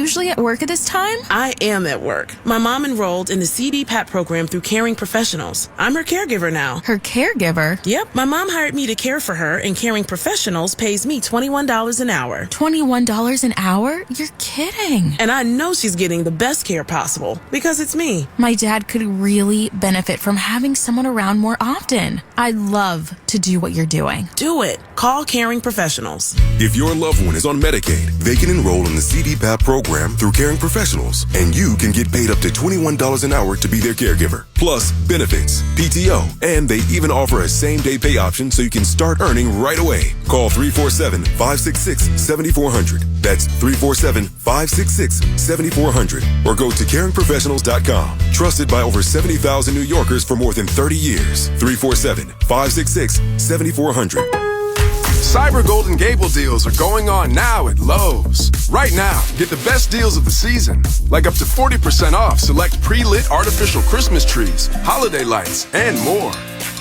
Usually at work at this time? I am at work. My mom enrolled in the CDPAP program through Caring Professionals. I'm her caregiver now. Her caregiver? Yep. My mom hired me to care for her, and Caring Professionals pays me $21 an hour. $21 an hour? You're kidding. And I know she's getting the best care possible because it's me. My dad could really benefit from having someone around more often. I'd love to do what you're doing. Do it. Call Caring Professionals. If your loved one is on Medicaid, they can enroll in the CDPAP program through Caring Professionals, and you can get paid up to $21 an hour to be their caregiver. Plus, benefits, PTO, and they even offer a same-day pay option so you can start earning right away. Call 347-566-7400. That's 347-566-7400. Or go to caringprofessionals.com. Trusted by over 70,000 New Yorkers for more than 30 years. 347-566-7400. Cyber Golden Gable deals are going on now at Lowe's. Right now, get the best deals of the season, like up to 40% off select pre-lit artificial Christmas trees, holiday lights, and more.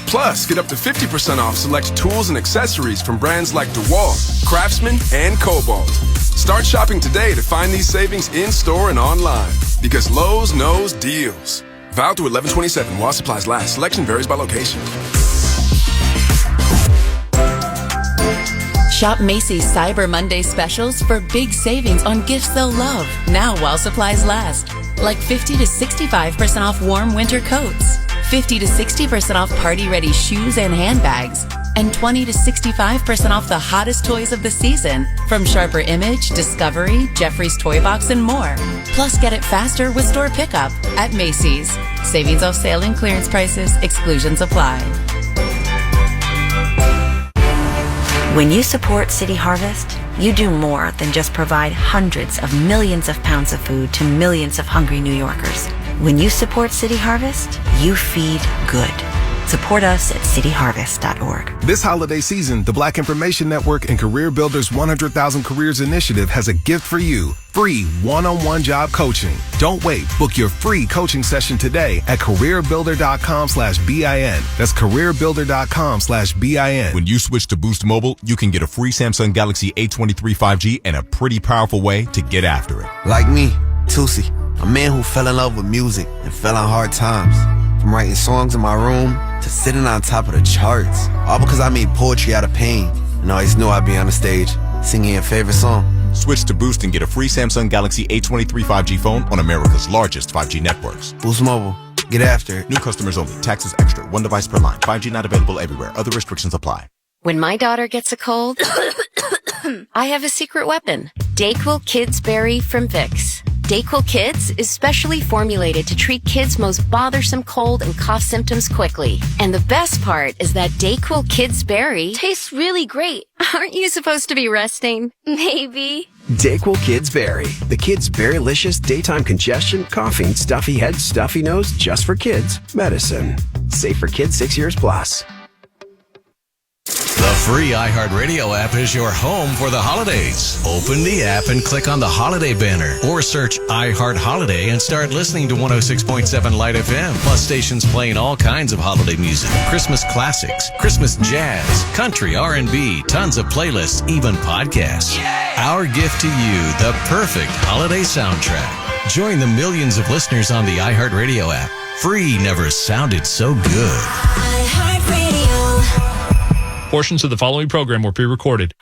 Plus, get up to 50% off select tools and accessories from brands like DeWalt, Craftsman, and Cobalt. Start shopping today to find these savings in-store and online, because Lowe's knows deals. Valid through 11/27 while supplies last. Selection varies by location. Shop Macy's Cyber Monday specials for big savings on gifts they'll love, now while supplies last. Like 50 to 65% off warm winter coats, 50 to 60% off party-ready shoes and handbags, and 20 to 65% off the hottest toys of the season from Sharper Image, Discovery, Jeffrey's Toy Box, and more. Plus, get it faster with store pickup at Macy's. Savings off sale and clearance prices. Exclusions apply. When you support City Harvest, you do more than just provide hundreds of millions of pounds of food to millions of hungry New Yorkers. When you support City Harvest, you feed good. Support us at cityharvest.org. This holiday season, the Black Information Network and Career Builders 100,000 Careers Initiative has a gift for you. Free one-on-one job coaching. Don't wait. Book your free coaching session today at careerbuilder.com/BIN. That's careerbuilder.com/BIN. When you switch to Boost Mobile, you can get a free Samsung Galaxy A23 5G and a pretty powerful way to get after it. Like me, Tusi, a man who fell in love with music and fell on hard times. From writing songs in my room to sitting on top of the charts. All because I made poetry out of pain and always knew I'd be on the stage singing your favorite song. Switch to Boost and get a free Samsung Galaxy A23 5G phone on America's largest 5G networks. Boost Mobile. Get after it. New customers only. Taxes extra. One device per line. 5G not available everywhere. Other restrictions apply. When my daughter gets a cold, I have a secret weapon. DayQuil Kids Berry from Vicks. DayQuil Kids is specially formulated to treat kids' most bothersome cold and cough symptoms quickly. And the best part is that DayQuil Kids Berry tastes really great. Aren't you supposed to be resting? Maybe. DayQuil Kids Berry. The kids' berrylicious daytime congestion, coughing, stuffy head, stuffy nose, just for kids. Medicine. Safe for kids 6 years plus. The free iHeartRadio app is your home for the holidays. Open the app and click on the holiday banner or search iHeart Holiday and start listening to 106.7 Light FM. Plus stations playing all kinds of holiday music, Christmas classics, Christmas jazz, country, R&B, tons of playlists, even podcasts. Yay! Our gift to you, the perfect holiday soundtrack. Join the millions of listeners on the iHeartRadio app. Free never sounded so good. iHeartRadio. Portions of the following program were pre-recorded.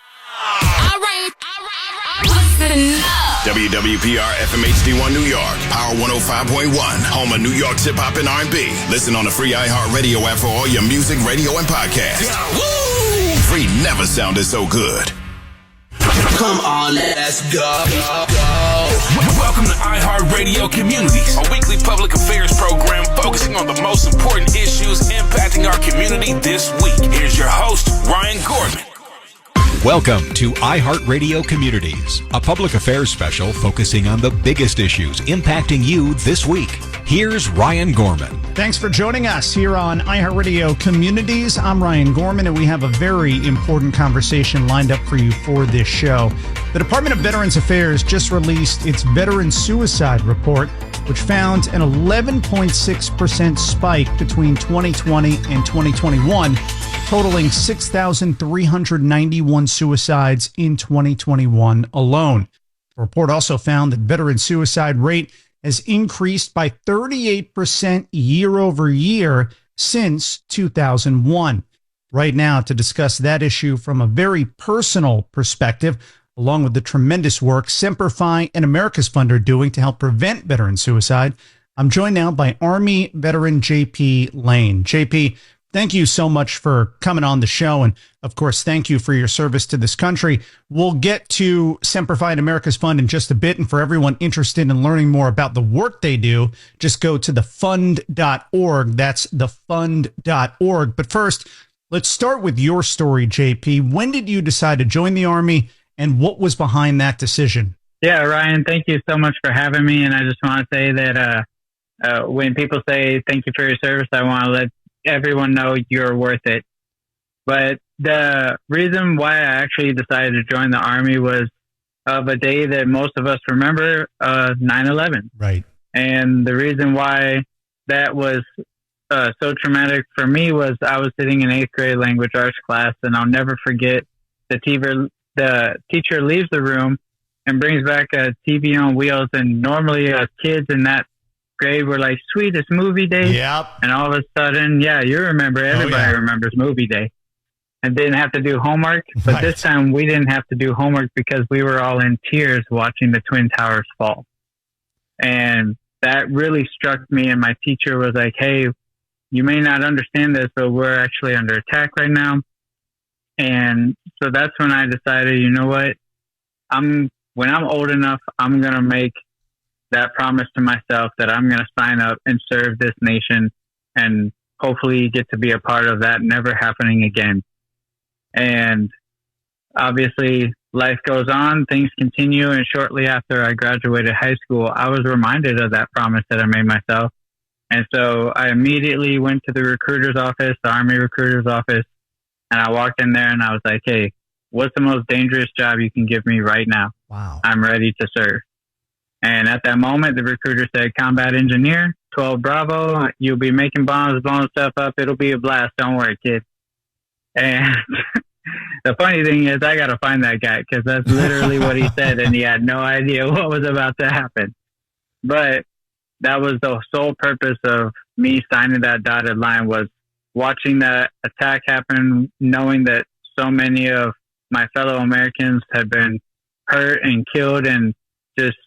WWPR FM HD1 New York, Power 105.1, home of New York's hip hop and R&B. Listen on the free iHeartRadio app for all your music, radio, and podcasts. Woo! Free never sounded so good. Come on, let's go. Welcome to iHeartRadio Communities, a weekly public affairs program focusing on the most important issues impacting our community this week. Here's your host, Ryan Gorman. Welcome to iHeartRadio Communities, a public affairs special focusing on the biggest issues impacting you this week. Here's Ryan Gorman. Thanks for joining us here on iHeartRadio Communities. I'm Ryan Gorman, and we have a very important conversation lined up for you for this show. The Department of Veterans Affairs just released its Veteran Suicide Report, which found an 11.6% spike between 2020 and 2021, totaling 6,391 suicides in 2021 alone. The report also found that veteran suicide rate has increased by 38% year over year since 2001. Right now, to discuss that issue from a very personal perspective, along with the tremendous work Semper Fi and America's Fund are doing to help prevent veteran suicide, I'm joined now by Army veteran JP Lane. JP, thank you so much for coming on the show. And of course, thank you for your service to this country. We'll get to Semper Fi and America's Fund in just a bit. And for everyone interested in learning more about the work they do, just go to thefund.org. That's thefund.org. But first, let's start with your story, JP. When did you decide to join the Army and what was behind that decision? Yeah, Ryan, thank you so much for having me. And I just want to say that when people say thank you for your service, I want to let everyone know you're worth it. But the reason why I actually decided to join the Army was of a day that most of us remember, 9/11. Right. And the reason why that was so traumatic for me was I was sitting in 8th grade language arts class, and I'll never forget the teacher leaves the room and brings back a TV on wheels. And normally kids in that grade were like, sweetest movie day. Yep. And all of a sudden, yeah, you remember, everybody remembers movie day. And didn't have to do homework. But this time we didn't have to do homework because we were all in tears watching the Twin Towers fall. And that really struck me. And my teacher was like, hey, you may not understand this, but we're actually under attack right now. And so that's when I decided, you know what, when I'm old enough, I'm going to make that promise to myself that I'm going to sign up and serve this nation and hopefully get to be a part of that never happening again. And obviously life goes on, things continue. And shortly after I graduated high school, I was reminded of that promise that I made myself. And so I immediately went to the recruiter's office, the Army recruiter's office, and I walked in there and I was like, hey, what's the most dangerous job you can give me right now? Wow. I'm ready to serve. And at that moment, the recruiter said, combat engineer, 12 Bravo, you'll be making bombs, blowing stuff up. It'll be a blast. Don't worry, kid. And the funny thing is I got to find that guy because that's literally what he said. And he had no idea what was about to happen. But that was the sole purpose of me signing that dotted line, was watching that attack happen, knowing that so many of my fellow Americans had been hurt and killed, and just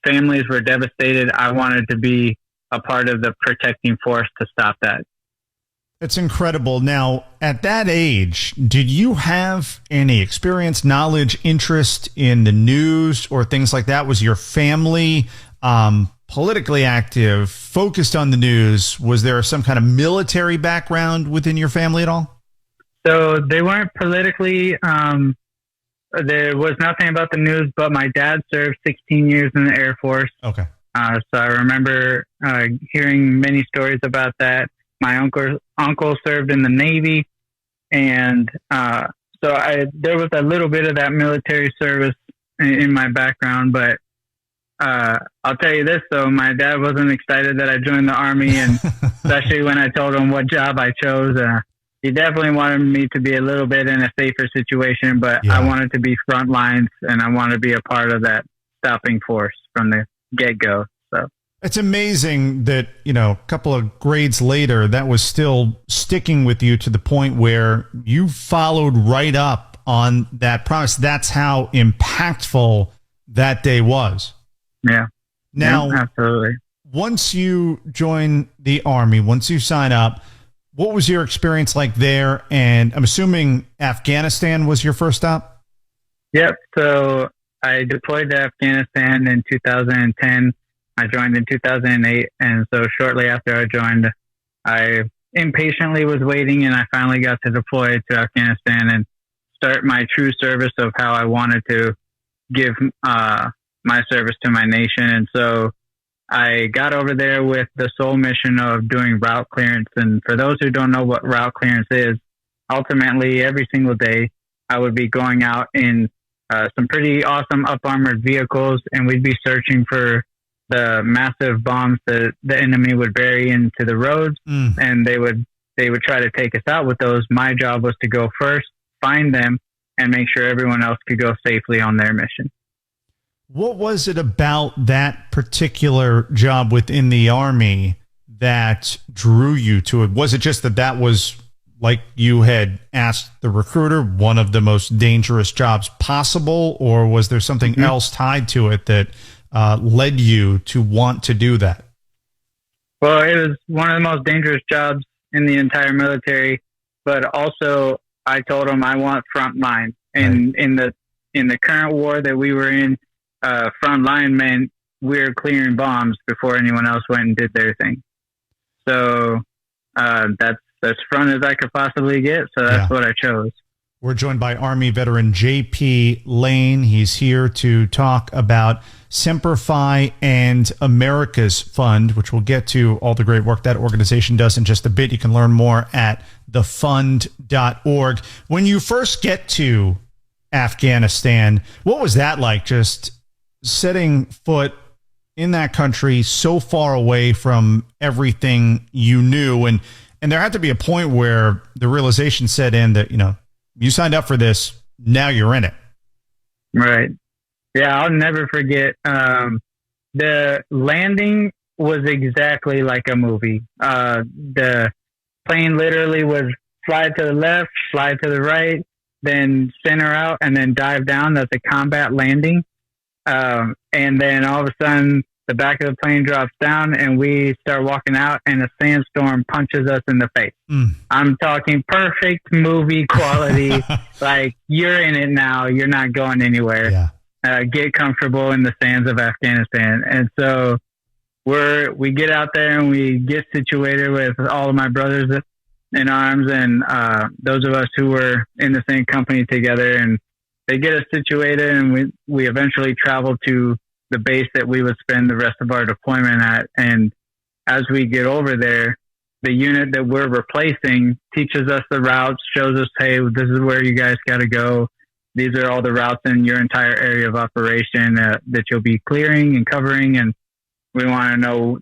families were devastated. I wanted to be a part of the protecting force to stop that. It's incredible. Now, at that age, did you have any experience, knowledge, interest in the news or things like that? Was your family politically active, focused on the news? Was there some kind of military background within your family at all? So they weren't politically, there was nothing about the news, but my dad served 16 years in the Air Force. Okay. So I remember hearing many stories about that. My uncle served in the Navy. And so there was a little bit of that military service in my background, but I'll tell you this, though, my dad wasn't excited that I joined the Army, and especially when I told him what job I chose. He definitely wanted me to be a little bit in a safer situation, but I wanted to be front lines, and I wanted to be a part of that stopping force from the get-go. So it's amazing that, a couple of grades later, that was still sticking with you to the point where you followed right up on that promise. That's how impactful that day was. Yeah. Now, absolutely. Once you join the Army, once you sign up, what was your experience like there? And I'm assuming Afghanistan was your first stop? Yep. So I deployed to Afghanistan in 2010. I joined in 2008. And so shortly after I joined, I impatiently was waiting, and I finally got to deploy to Afghanistan and start my true service of how I wanted to give my service to my nation. And so I got over there with the sole mission of doing route clearance. And for those who don't know what route clearance is, ultimately every single day I would be going out in some pretty awesome up-armored vehicles, and we'd be searching for the massive bombs that the enemy would bury into the roads. And they would try to take us out with those. My job was to go first, find them, and make sure everyone else could go safely on their mission. What was it about that particular job within the Army that drew you to it? Was it just that was, like you had asked the recruiter, one of the most dangerous jobs possible, or was there something else tied to it that led you to want to do that? Well, it was one of the most dangerous jobs in the entire military, but also I told him I want front line. And in the current war that we were in, front line meant we were clearing bombs before anyone else went and did their thing. So that's as front as I could possibly get. So that's what I chose. We're joined by Army veteran J.P. Lane. He's here to talk about Semper Fi and America's Fund, which we'll get to all the great work that organization does in just a bit. You can learn more at thefund.org. When you first get to Afghanistan, what was that like, just setting foot in that country so far away from everything you knew? And there had to be a point where the realization set in that, you signed up for this, now you're in it. Right. Yeah, I'll never forget. The landing was exactly like a movie. The plane literally would fly to the left, fly to the right, then center out, and then dive down. That's a combat landing. And then all of a sudden, the back of the plane drops down, and we start walking out, and a sandstorm punches us in the face. I'm talking perfect movie quality. Like, you're in it now. You're not going anywhere. Get comfortable in the sands of Afghanistan. And so we get out there, and we get situated with all of my brothers in arms, and those of us who were in the same company together. And they get us situated, and we eventually travel to the base that we would spend the rest of our deployment at. And as we get over there, the unit that we're replacing teaches us the routes, shows us, hey, this is where you guys got to go. These are all the routes in your entire area of operation that you'll be clearing and covering. And we want to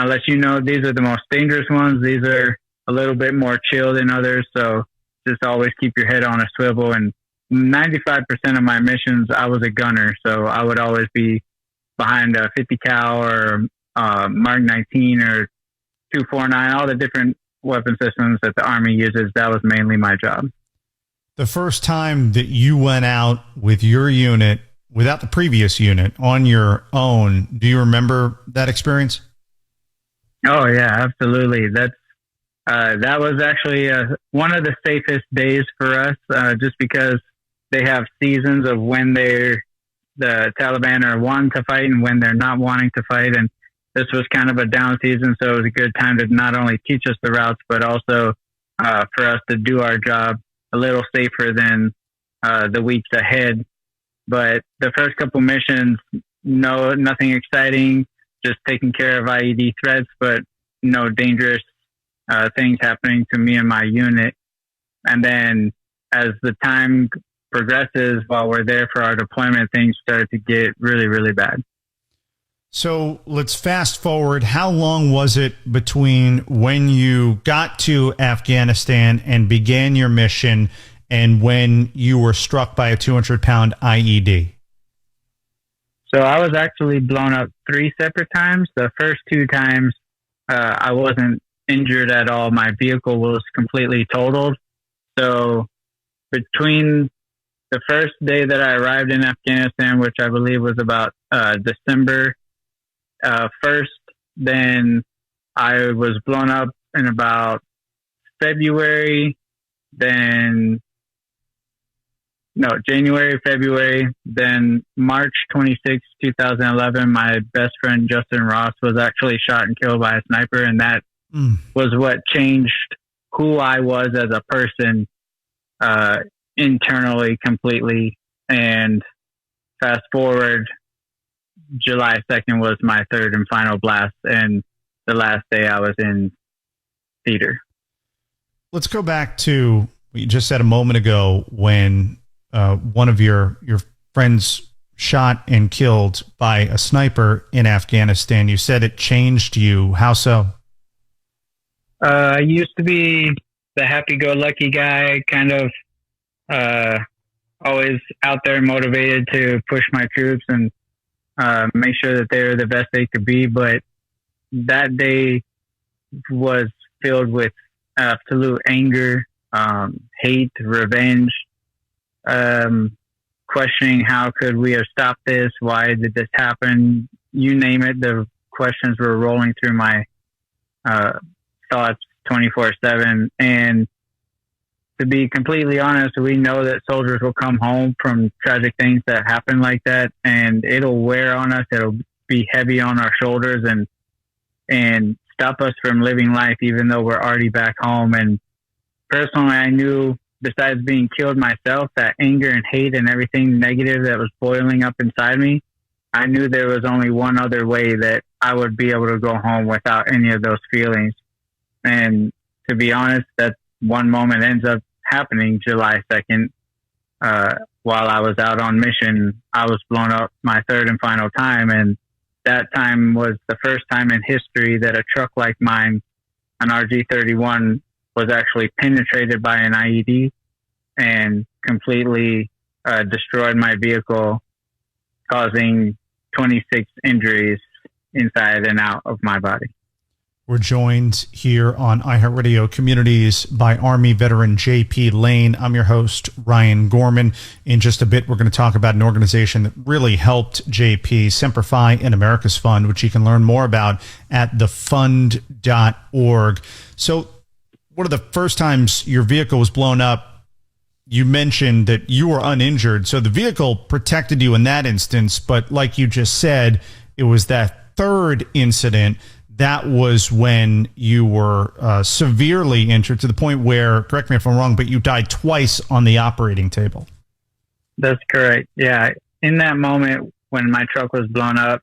let you know these are the most dangerous ones. These are a little bit more chill than others. So just always keep your head on a swivel. And 95% of my missions, I was a gunner. So I would always be behind a 50 cal or Mark 19 or 249, all the different weapon systems that the Army uses. That was mainly my job. The first time that you went out with your unit, without the previous unit, on your own, do you remember that experience? Oh, yeah, absolutely. That was actually one of the safest days for us, just because they have seasons of when the Taliban are wanting to fight and when they're not wanting to fight. And this was kind of a down season, so it was a good time to not only teach us the routes, but also for us to do our job a little safer than the weeks ahead. But the first couple missions, nothing exciting, just taking care of IED threats, but no dangerous things happening to me and my unit. And then as the time progresses, while we're there for our deployment, things started to get really, really bad. So let's fast forward. How long was it between when you got to Afghanistan and began your mission and when you were struck by a 200-pound IED? So I was actually blown up 3 separate times. The first 2 times, I wasn't injured at all. My vehicle was completely totaled. So between the first day that I arrived in Afghanistan, which I believe was about December 1st, then I was blown up in about January, February, then March 26, 2011, my best friend Justin Ross was actually shot and killed by a sniper, and that was what changed who I was as a person internally completely. And fast forward, July 2nd was my third and final blast, and the last day I was in theater. Let's go back to what you just said a moment ago when one of your friends shot and killed by a sniper in Afghanistan. You said it changed you. How so? I used to be the happy-go-lucky guy, kind of always out there motivated to push my troops and make sure that they're the best they could be. But that day was filled with absolute anger, hate, revenge, questioning how could we have stopped this? Why did this happen? You name it. The questions were rolling through my thoughts 24/7. And to be completely honest, we know that soldiers will come home from tragic things that happen like that, and it'll wear on us. It'll be heavy on our shoulders and stop us from living life, even though we're already back home. And personally, I knew, besides being killed myself, that anger and hate and everything negative that was boiling up inside me, I knew there was only one other way that I would be able to go home without any of those feelings. And to be honest, that one moment ends up happening July 2nd. While I was out on mission, I was blown up my third and final time. And that time was the first time in history that a truck like mine, an RG-31, was actually penetrated by an IED and completely destroyed my vehicle, causing 26 injuries inside and out of my body. We're joined here on iHeartRadio Communities by Army veteran JP Lane. I'm your host, Ryan Gorman. In just a bit, we're going to talk about an organization that really helped JP, Semper Fi and America's Fund, which you can learn more about at thefund.org. So one of the first times your vehicle was blown up, you mentioned that you were uninjured. So the vehicle protected you in that instance. But like you just said, it was that third incident that was when you were severely injured to the point where, correct me if I'm wrong, but you died twice on the operating table. That's correct. Yeah. In that moment when my truck was blown up,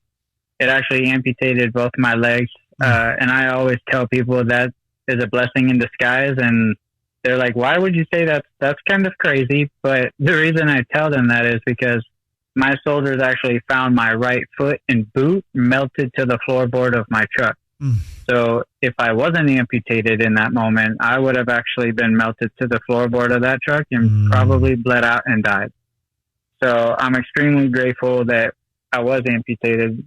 it actually amputated both my legs. And I always tell people that is a blessing in disguise. And they're like, why would you say that? That's kind of crazy. But the reason I tell them that is because my soldiers actually found my right foot and boot melted to the floorboard of my truck. So if I wasn't amputated in that moment, I would have actually been melted to the floorboard of that truck and probably bled out and died. So I'm extremely grateful that I was amputated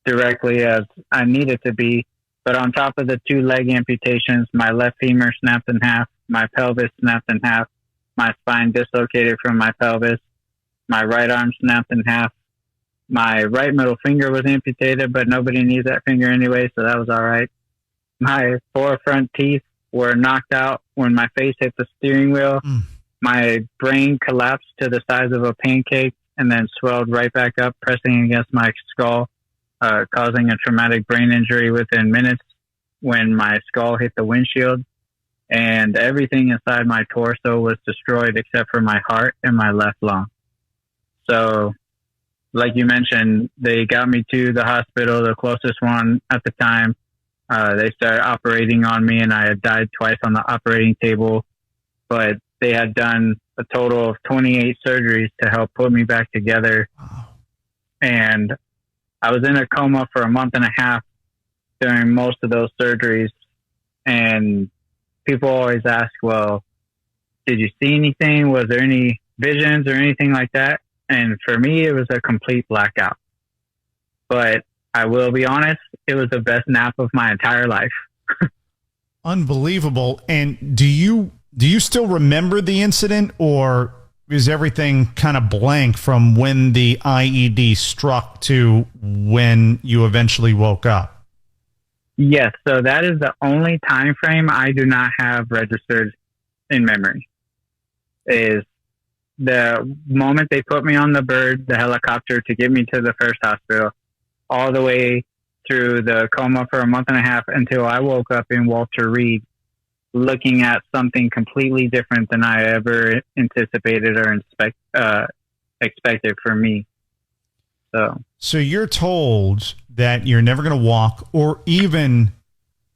directly as I needed to be. But on top of the 2 leg amputations, my left femur snapped in half, my pelvis snapped in half, my spine dislocated from my pelvis, my right arm snapped in half. My right middle finger was amputated, but nobody needs that finger anyway, so that was all right. My 4 front teeth were knocked out when my face hit the steering wheel. My brain collapsed to the size of a pancake and then swelled right back up, pressing against my skull, causing a traumatic brain injury within minutes when my skull hit the windshield. And everything inside my torso was destroyed except for my heart and my left lung. So, like you mentioned, they got me to the hospital, the closest one at the time. They started operating on me, and I had died twice on the operating table. But they had done a total of 28 surgeries to help put me back together. And I was in a coma for a month and a half during most of those surgeries. And people always ask, well, did you see anything? Was there any visions or anything like that? And for me, it was a complete blackout. But I will be honest, it was the best nap of my entire life. Unbelievable. And do you still remember the incident, or is everything kind of blank from when the IED struck to when you eventually woke up? Yes. So that is the only time frame I do not have registered in memory. Is the moment they put me on the bird, the helicopter, to get me to the first hospital, all the way through the coma for a month and a half until I woke up in Walter Reed, looking at something completely different than I ever anticipated or expected for me. So you're told that you're never going to walk or even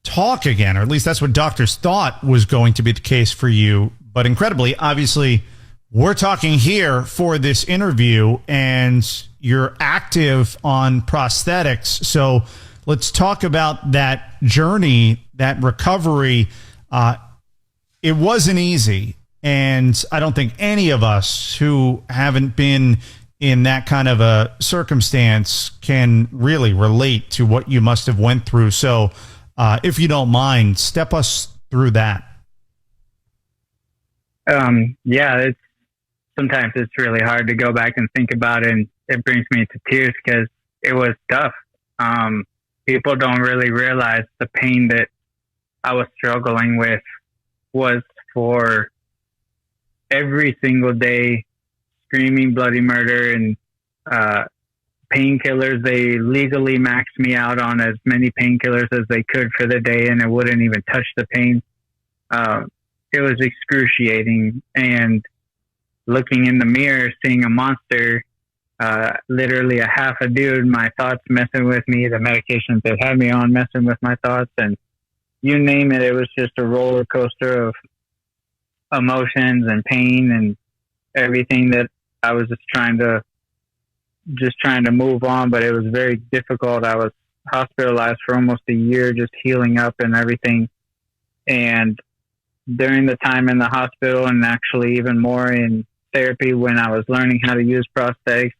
talk again, or at least that's what doctors thought was going to be the case for you. But incredibly, obviously, we're talking here for this interview, and you're active on prosthetics. So let's talk about that journey, that recovery. It wasn't easy. And I don't think any of us who haven't been in that kind of a circumstance can really relate to what you must have went through. So if you don't mind, step us through that. Sometimes it's really hard to go back and think about it, and it brings me to tears because it was tough. People don't really realize the pain that I was struggling with was for every single day, screaming bloody murder and painkillers. They legally maxed me out on as many painkillers as they could for the day, and it wouldn't even touch the pain. It was excruciating, and looking in the mirror, seeing a monster, literally a half a dude, my thoughts messing with me, the medications that had me on messing with my thoughts, and you name it. It was just a roller coaster of emotions and pain and everything that I was just trying to move on, but it was very difficult. I was hospitalized for almost a year, just healing up and everything. And during the time in the hospital, and actually even more in therapy, when I was learning how to use prosthetics,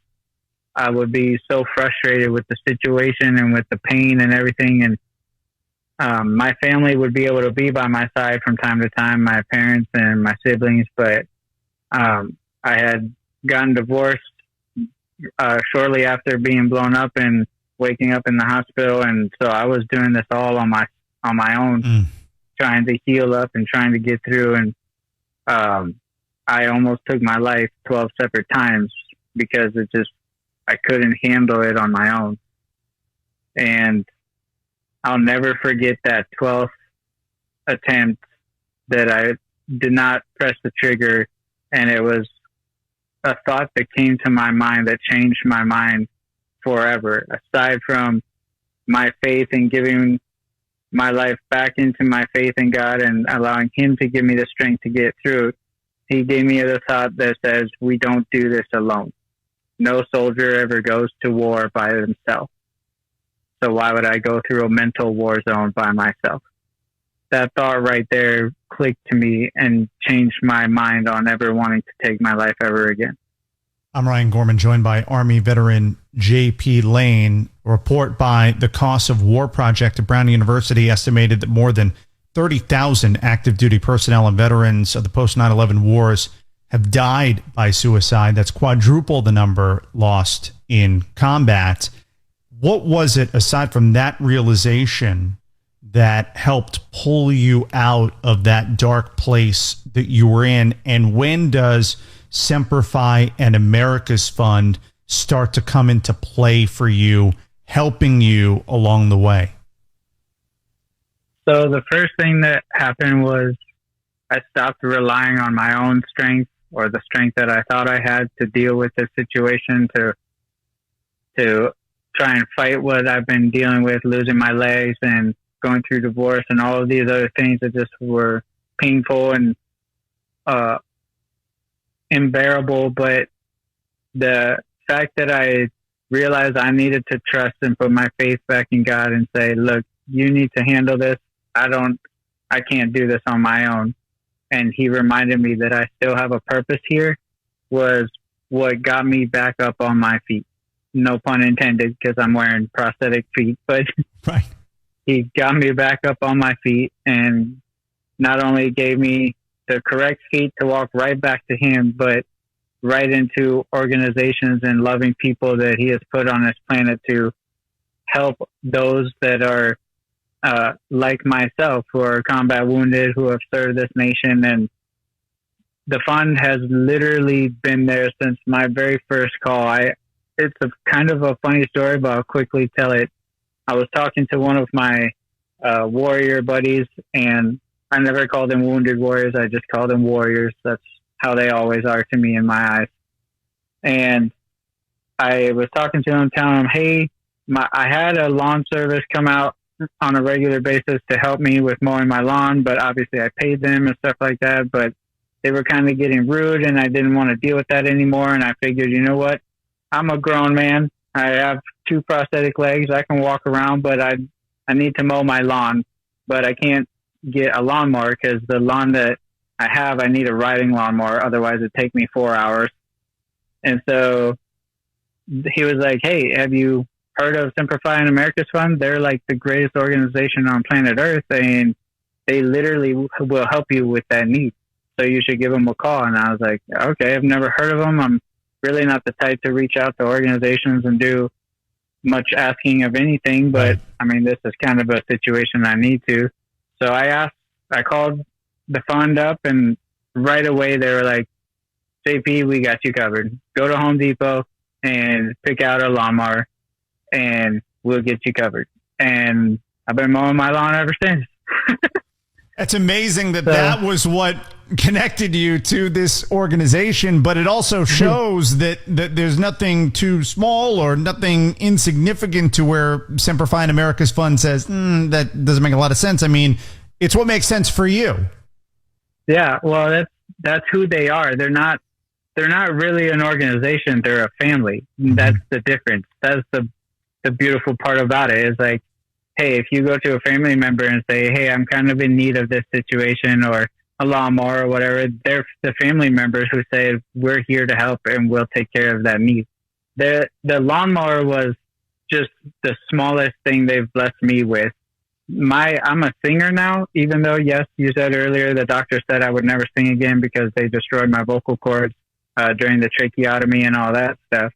I would be so frustrated with the situation and with the pain and everything. And my family would be able to be by my side from time to time, my parents and my siblings, but I had gotten divorced shortly after being blown up and waking up in the hospital, and so I was doing this all on my own, trying to heal up and trying to get through. And I almost took my life 12 separate times because I couldn't handle it on my own. And I'll never forget that 12th attempt that I did not press the trigger, and it was a thought that came to my mind that changed my mind forever. Aside from my faith and giving my life back into my faith in God and allowing Him to give me the strength to get through it, He gave me the thought that says, we don't do this alone. No soldier ever goes to war by himself. So why would I go through a mental war zone by myself? That thought right there clicked to me and changed my mind on ever wanting to take my life ever again. I'm Ryan Gorman, joined by Army veteran J.P. Lane. A report by the Cost of War Project at Brown University estimated that more than 30,000 active duty personnel and veterans of the post 9/11 wars have died by suicide. That's quadruple the number lost in combat. What was it, aside from that realization, that helped pull you out of that dark place that you were in? And when does Semper Fi and America's Fund start to come into play for you, helping you along the way? So the first thing that happened was I stopped relying on my own strength, or the strength that I thought I had to deal with the situation, to try and fight what I've been dealing with, losing my legs and going through divorce and all of these other things that just were painful and unbearable. But the fact that I realized I needed to trust and put my faith back in God and say, look, you need to handle this. I can't do this on my own. And He reminded me that I still have a purpose here, was what got me back up on my feet. No pun intended, because I'm wearing prosthetic feet, but right. He got me back up on my feet, and not only gave me the correct feet to walk right back to Him, but right into organizations and loving people that He has put on this planet to help those that are like myself, who are combat wounded, who have served this nation. And the fund has literally been there since my very first call. It's a kind of a funny story, but I'll quickly tell it. I was talking to one of my warrior buddies, and I never called them wounded warriors. I just called them warriors. That's how they always are to me in my eyes. And I was talking to him, telling him, hey, I had a lawn service come out on a regular basis to help me with mowing my lawn, but obviously I paid them and stuff like that, but they were kind of getting rude, and I didn't want to deal with that anymore. And I figured, you know what? I'm a grown man. I have 2 prosthetic legs. I can walk around, but I need to mow my lawn, but I can't get a lawnmower because the lawn that I have, I need a riding lawnmower. Otherwise it'd take me 4 hours. And so he was like, "Hey, have you heard of Simplifying America's Fund? They're like the greatest organization on planet Earth, and they literally will help you with that need. So you should give them a call." And I was like, "Okay, I've never heard of them. I'm really not the type to reach out to organizations and do much asking of anything, but I mean, this is kind of a situation I need to." So I called the fund up, and right away they were like, "JP, we got you covered. Go to Home Depot and pick out a lawnmower and we'll get you covered." And I've been mowing my lawn ever since. That's amazing that was what connected you to this organization, but it also shows that there's nothing too small or nothing insignificant to where Simplifying America's Fund says, that doesn't make a lot of sense. I mean, it's what makes sense for you. Yeah, well, that's who they are. They're not really an organization. They're a family. That's the difference. That's the beautiful part about it, is like, hey, if you go to a family member and say, "Hey, I'm kind of in need of this situation," or a lawnmower or whatever, they're the family members who say, "We're here to help and we'll take care of that need." The lawnmower was just the smallest thing they've blessed me with. I'm a singer now, even though, yes, you said earlier, the doctor said I would never sing again because they destroyed my vocal cords during the tracheotomy and all that stuff.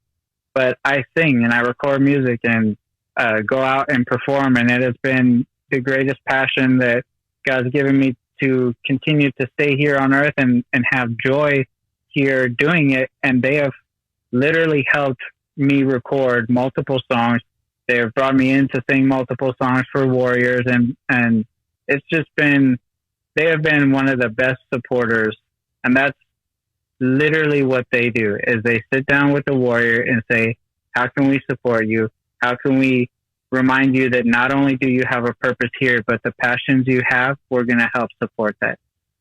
But I sing and I record music and go out and perform, and it has been the greatest passion that God's given me to continue to stay here on earth and have joy here doing it. And they have literally helped me record multiple songs. They have brought me in to sing multiple songs for Warriors, and it's just been, they have been one of the best supporters. And that's literally what they do, is they sit down with the Warrior and say, "How can we support you? How can we remind you that not only do you have a purpose here, but the passions you have, we're going to help support that."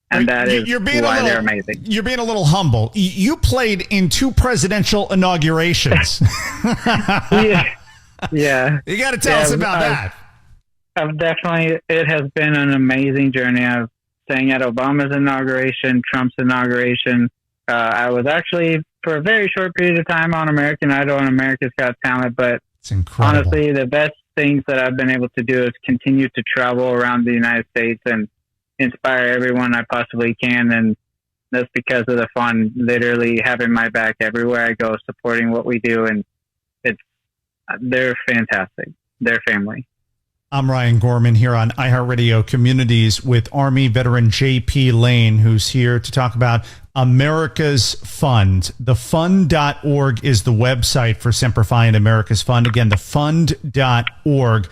And that is why they're amazing. You're being a little humble. You played in 2 presidential inaugurations. Yeah. You got to tell us about that. I've definitely, it has been an amazing journey. I've sang at Obama's inauguration, Trump's inauguration. I was actually, for a very short period of time, on American Idol and America's Got Talent, but it's incredible. Honestly, the best things that I've been able to do is continue to travel around the United States and inspire everyone I possibly can. And that's because of the fund literally having my back everywhere I go, supporting what we do. And they're fantastic. They're family. I'm Ryan Gorman here on iHeartRadio Communities with Army veteran JP Lane, who's here to talk about America's Fund. Thefund.org is the website for Simplifying America's Fund. Again, thefund.org.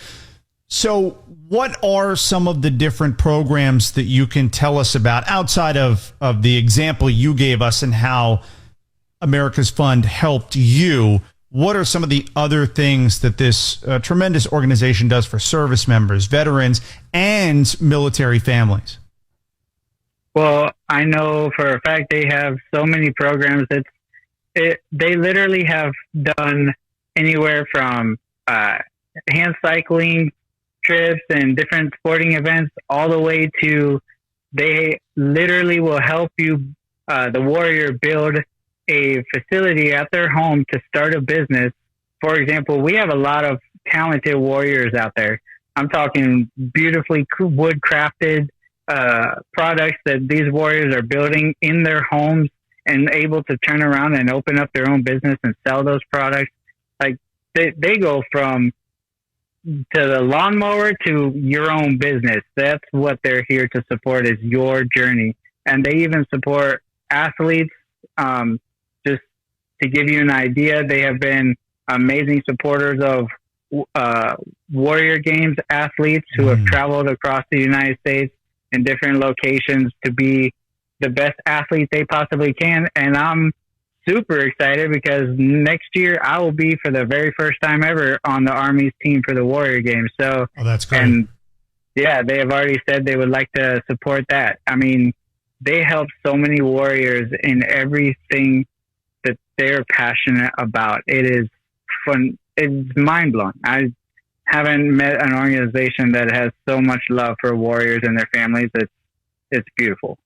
So what are some of the different programs that you can tell us about outside of the example you gave us and how America's Fund helped you? What are some of the other things that this tremendous organization does for service members, veterans, and military families? Well, I know for a fact they have so many programs. They literally have done anywhere from hand cycling trips and different sporting events all the way to, they literally will help you, the Warrior, build a facility at their home to start a business. For example, we have a lot of talented Warriors out there. I'm talking beautifully wood crafted products that these Warriors are building in their homes and able to turn around and open up their own business and sell those products. Like they go from to the lawnmower to your own business. That's what they're here to support, is your journey. And they even support athletes. Just to give you an idea, they have been amazing supporters of Warrior Games athletes who have traveled across the United States in different locations to be the best athlete they possibly can. And I'm super excited because next year I will be, for the very first time ever, on the Army's team for the Warrior Games. So, that's great. And yeah, they have already said they would like to support that. I mean, they help so many Warriors in everything that they're passionate about. It is fun. It's mind blowing. I haven't met an organization that has so much love for Warriors and their families. It's beautiful.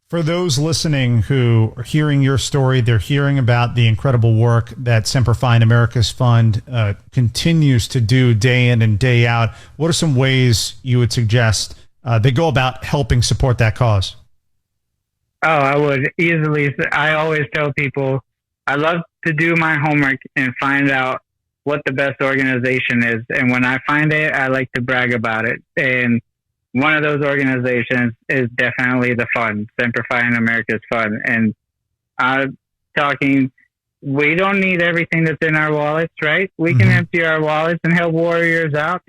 For those listening who are hearing your story, they're hearing about the incredible work that Semper Fi and America's Fund continues to do day in and day out. What are some ways you would suggest they go about helping support that cause? Oh, I would easily. I always tell people I love to do my homework and find out what the best organization is. And when I find it, I like to brag about it. And one of those organizations is definitely the fund, Semper Fi and America's Fund. And I'm talking, we don't need everything that's in our wallets, right? We can empty our wallets and help warriors out.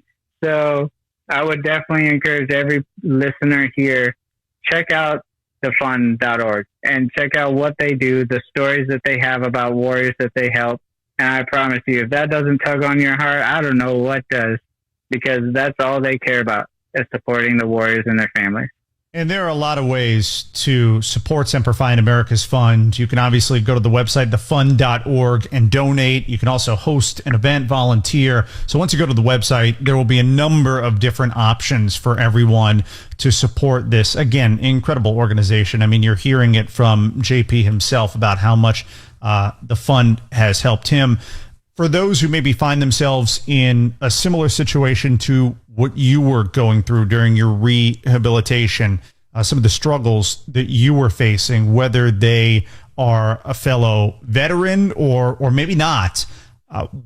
So I would definitely encourage every listener here, check out thefund.org and check out what they do, the stories that they have about warriors that they help. And I promise you, if that doesn't tug on your heart, I don't know what does, because that's all they care about, is supporting the warriors and their families. And there are a lot of ways to support Semper Fi and America's Fund. You can obviously go to the website, thefund.org, and donate. You can also host an event, volunteer. So once you go to the website, there will be a number of different options for everyone to support this, again, incredible organization. I mean, you're hearing it from JP himself about how much the fund has helped him. For those who maybe find themselves in a similar situation to what you were going through during your rehabilitation, some of the struggles that you were facing, whether they are a fellow veteran or maybe not,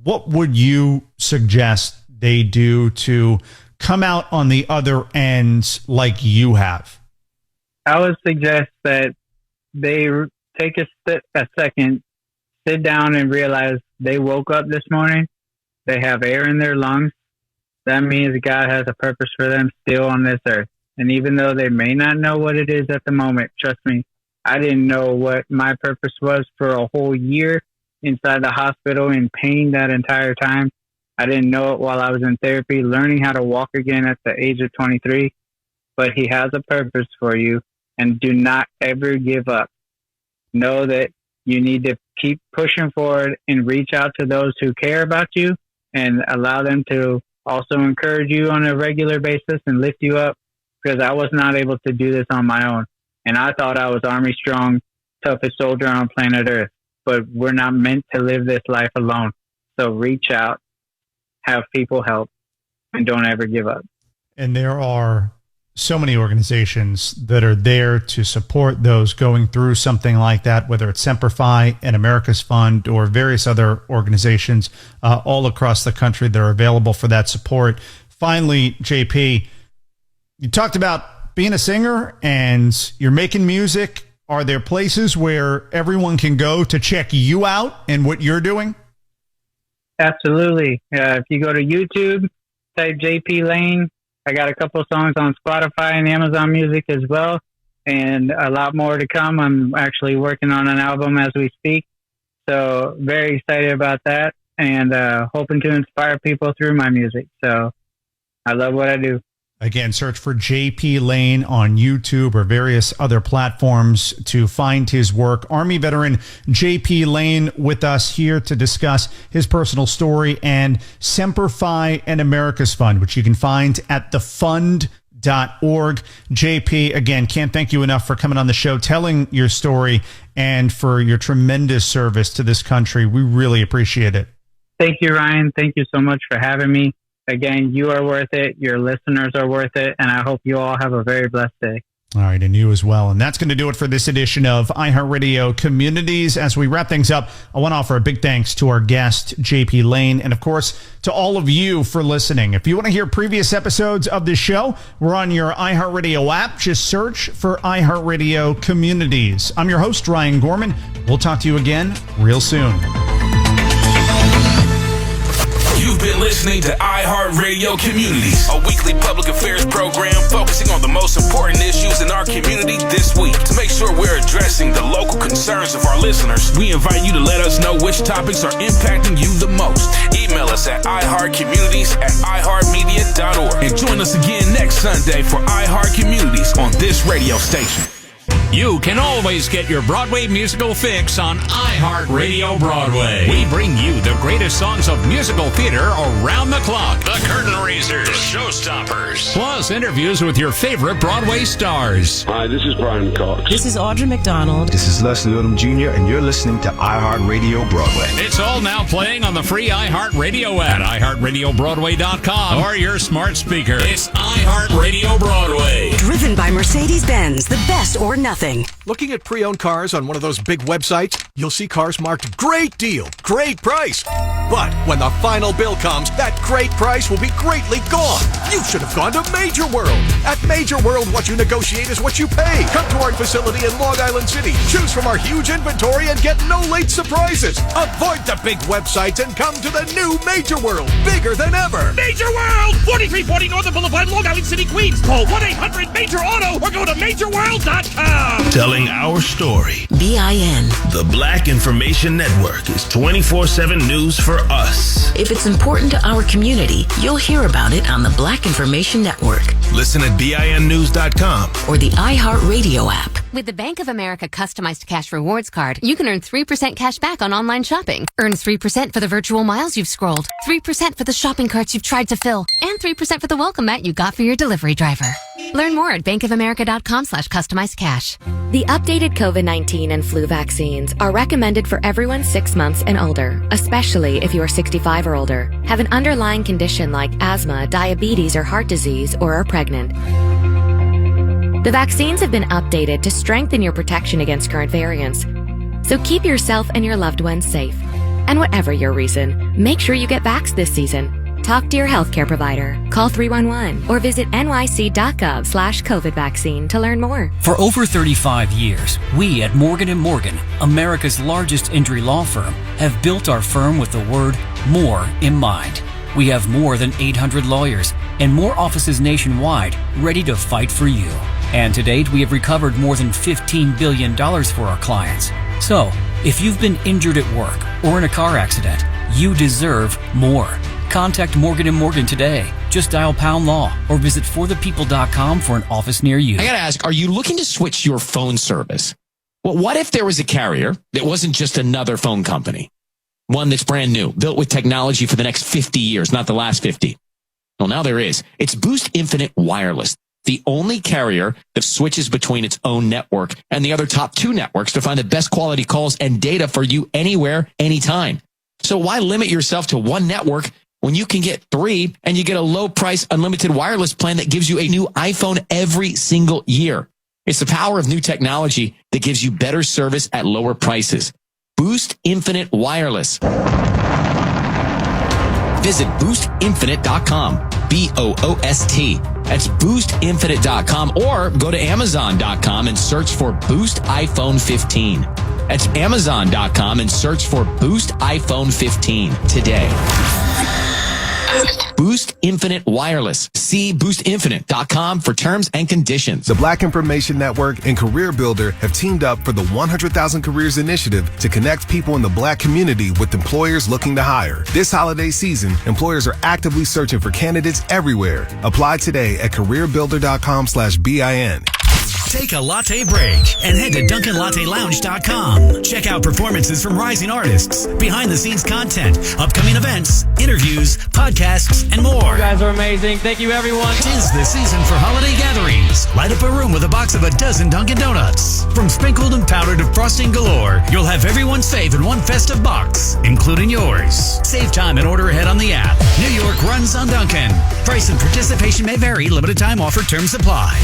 what would you suggest they do to come out on the other end like you have? I would suggest that they take a second, sit down and realize they woke up this morning. They have air in their lungs. That means God has a purpose for them still on this earth. And even though they may not know what it is at the moment, trust me, I didn't know what my purpose was for a whole year inside the hospital in pain that entire time. I didn't know it while I was in therapy, learning how to walk again at the age of 23. But He has a purpose for you, and do not ever give up. Know that you need to keep pushing forward and reach out to those who care about you and allow them to also encourage you on a regular basis and lift you up, because I was not able to do this on my own. And I thought I was Army strong, toughest soldier on planet Earth, but we're not meant to live this life alone. So reach out, have people help, and don't ever give up. And there are so many organizations that are there to support those going through something like that, whether it's Semper Fi and America's Fund or various other organizations all across the country that are available for that support. Finally, JP, you talked about being a singer and you're making music. Are there places where everyone can go to check you out and what you're doing? Absolutely. If you go to YouTube, type JP Lane. I got a couple songs on Spotify and Amazon Music as well, and a lot more to come. I'm actually working on an album as we speak, so very excited about that, and hoping to inspire people through my music. So I love what I do. Again, search for JP Lane on YouTube or various other platforms to find his work. Army veteran JP Lane with us here to discuss his personal story and Semper Fi and America's Fund, which you can find at thefund.org. JP, again, can't thank you enough for coming on the show, telling your story, and for your tremendous service to this country. We really appreciate it. Thank you, Ryan. Thank you so much for having me. Again, you are worth it. Your listeners are worth it. And I hope you all have a very blessed day. All right, and you as well. And that's going to do it for this edition of iHeartRadio Communities. As we wrap things up, I want to offer a big thanks to our guest, JP Lane, and of course, to all of you for listening. If you want to hear previous episodes of this show, we're on your iHeartRadio app. Just search for iHeartRadio Communities. I'm your host, Ryan Gorman. We'll talk to you again real soon. You've been listening to iHeartRadio Communities, a weekly public affairs program focusing on the most important issues in our community this week. To make sure we're addressing the local concerns of our listeners, we invite you to let us know which topics are impacting you the most. Email us at iHeartCommunities@iHeartMedia.org. And join us again next Sunday for iHeart Communities on this radio station. You can always get your Broadway musical fix on iHeartRadio Broadway. We bring you the greatest songs of musical theater around the clock. The curtain fundraisers, the showstoppers. Plus, interviews with your favorite Broadway stars. Hi, this is Brian Cox. This is Audrey McDonald. This is Leslie Odom Jr., and you're listening to iHeartRadio Broadway. It's all now playing on the free iHeartRadio app at iHeartRadioBroadway.com or your smart speaker. It's iHeartRadio Broadway. Driven by Mercedes-Benz, the best or nothing. Looking at pre-owned cars on one of those big websites, you'll see cars marked great deal, great price. But when the final bill comes, that great price will be greatly gone. You should have gone to Major World. At Major World, what you negotiate is what you pay. Come to our facility in Long Island City. Choose from our huge inventory and get no late surprises. Avoid the big websites and come to the new Major World. Bigger than ever. Major World! 4340 Northern Boulevard, Long Island City, Queens. Call 1-800-MAJOR-AUTO or go to MajorWorld.com. Telling our story. BIN. The Black Information Network is 24/7 news for us. If it's important to our community, you'll hear about it on the Black Information Network. Listen at BINnews.com. Or the iHeartRadio app. With the Bank of America customized cash rewards card, you can earn 3% cash back on online shopping. Earn 3% for the virtual miles you've scrolled, 3% for the shopping carts you've tried to fill, and 3% for the welcome mat you got for your delivery driver. Learn more at bankofamerica.com/customized cash. The updated COVID-19 and flu vaccines are recommended for everyone 6 months and older, especially if you are 65 or older, have an underlying condition like asthma, diabetes, or heart disease, or are pregnant. The vaccines have been updated to strengthen your protection against current variants. So keep yourself and your loved ones safe. And whatever your reason, make sure you get vaxxed this season. Talk to your healthcare provider, call 311, or visit nyc.gov/COVID vaccine to learn more. For over 35 years, we at Morgan & Morgan, America's largest injury law firm, have built our firm with the word more in mind. We have more than 800 lawyers and more offices nationwide ready to fight for you. And to date, we have recovered more than $15 billion for our clients. So, if you've been injured at work or in a car accident, you deserve more. Contact Morgan & Morgan today. Just dial pound law or visit forthepeople.com for an office near you. I gotta ask, are you looking to switch your phone service? Well, what if there was a carrier that wasn't just another phone company? One that's brand new, built with technology for the next 50 years, not the last 50. Well, now there is. It's Boost Infinite Wireless, the only carrier that switches between its own network and the other top 2 networks to find the best quality calls and data for you anywhere, anytime. So why limit yourself to one network when you can get 3 and you get a low price unlimited wireless plan that gives you a new iPhone every single year? It's the power of new technology that gives you better service at lower prices. Boost Infinite Wireless. Visit boostinfinite.com. BOOST. That's boostinfinite.com, or go to amazon.com and search for Boost iPhone 15. That's amazon.com and search for Boost iPhone 15 today. Boost Infinite Wireless. See boostinfinite.com for terms and conditions. The Black Information Network and Career Builder have teamed up for the 100,000 Careers Initiative to connect people in the Black community with employers looking to hire. This holiday season, employers are actively searching for candidates everywhere. Apply today at careerbuilder.com/BIN. Take a latte break and head to DunkinLatteLounge.com. Check out performances from rising artists, behind-the-scenes content, upcoming events, interviews, podcasts, and more. You guys are amazing. Thank you, everyone. 'Tis the season for holiday gatherings. Light up a room with a box of a dozen Dunkin' Donuts. From sprinkled and powdered to frosting galore, you'll have everyone's fave in one festive box, including yours. Save time and order ahead on the app. New York runs on Dunkin'. Price and participation may vary. Limited time offer. Terms apply.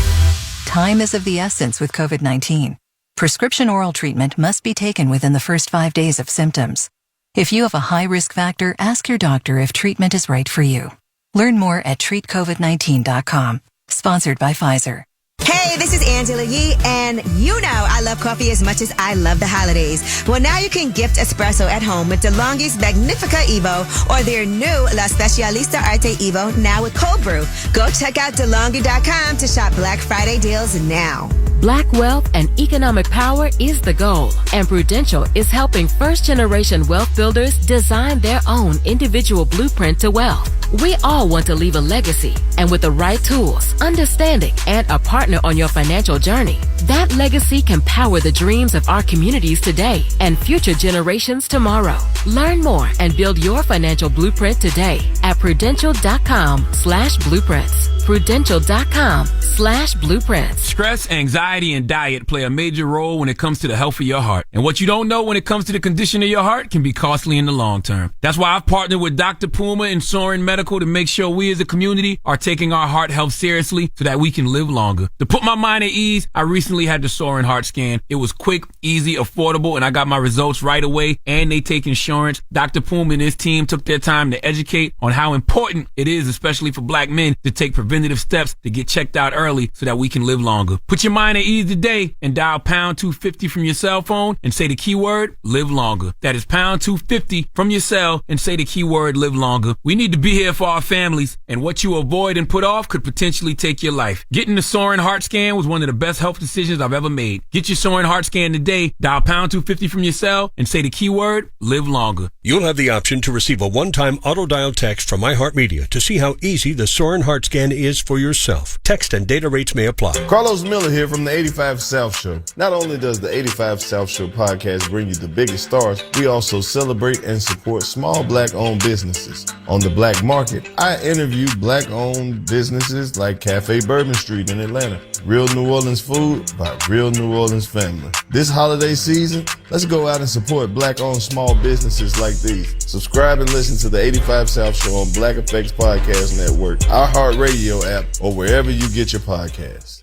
Time is of the essence with COVID-19. Prescription oral treatment must be taken within the first 5 days of symptoms. If you have a high risk factor, ask your doctor if treatment is right for you. Learn more at treatcovid19.com. Sponsored by Pfizer. Hey, this is Angela Yee, and you know I love coffee as much as I love the holidays. Well, now you can gift espresso at home with DeLonghi's Magnifica Evo or their new La Specialista Arte Evo, now with cold brew. Go check out DeLonghi.com to shop Black Friday deals now. Black wealth and economic power is the goal, and Prudential is helping first-generation wealth builders design their own individual blueprint to wealth. We all want to leave a legacy, and with the right tools, understanding, and a partner on your financial journey, that legacy can power the dreams of our communities today and future generations tomorrow. Learn more and build your financial blueprint today at Prudential.com/blueprints. Prudential.com/blueprints. Stress, anxiety, and diet play a major role when it comes to the health of your heart. And what you don't know when it comes to the condition of your heart can be costly in the long term. That's why I've partnered with Dr. Puma and Soaring Medical to make sure we as a community are taking our heart health seriously so that we can live longer. To put my mind at ease, I recently had the Soaring Heart Scan. It was quick, easy, affordable, and I got my results right away, and they take insurance. Dr. Puma and his team took their time to educate on how important it is, especially for black men, to take preventative steps to get checked out early so that we can live longer. Put your mind at ease today and dial pound 250 from your cell phone and say the keyword live longer. That is pound 250 from your cell and say the keyword live longer. We need to be here for our families, and what you avoid and put off could potentially take your life. Getting the Soaring Heart Scan was one of the best health decisions I've ever made. Get your Soaring Heart Scan today. Dial pound 250 from your cell and say the keyword live longer. You'll have the option to receive a one-time auto-dial text from iHeartMedia to see how easy the Soaring Heart Scan is for yourself. Text and data rates may apply. Carlos Miller here from the 85 South Show. Not only does the 85 South Show podcast bring you the biggest stars, we also celebrate and support small black-owned businesses. On the black market, I interview black-owned businesses like Cafe Bourbon Street in Atlanta. Real New Orleans food by Real New Orleans family. This holiday season, let's go out and support black-owned small businesses like these. Subscribe and listen to the 85 South Show on Black Effects Podcast Network, iHeartRadio app, or wherever you get your podcasts.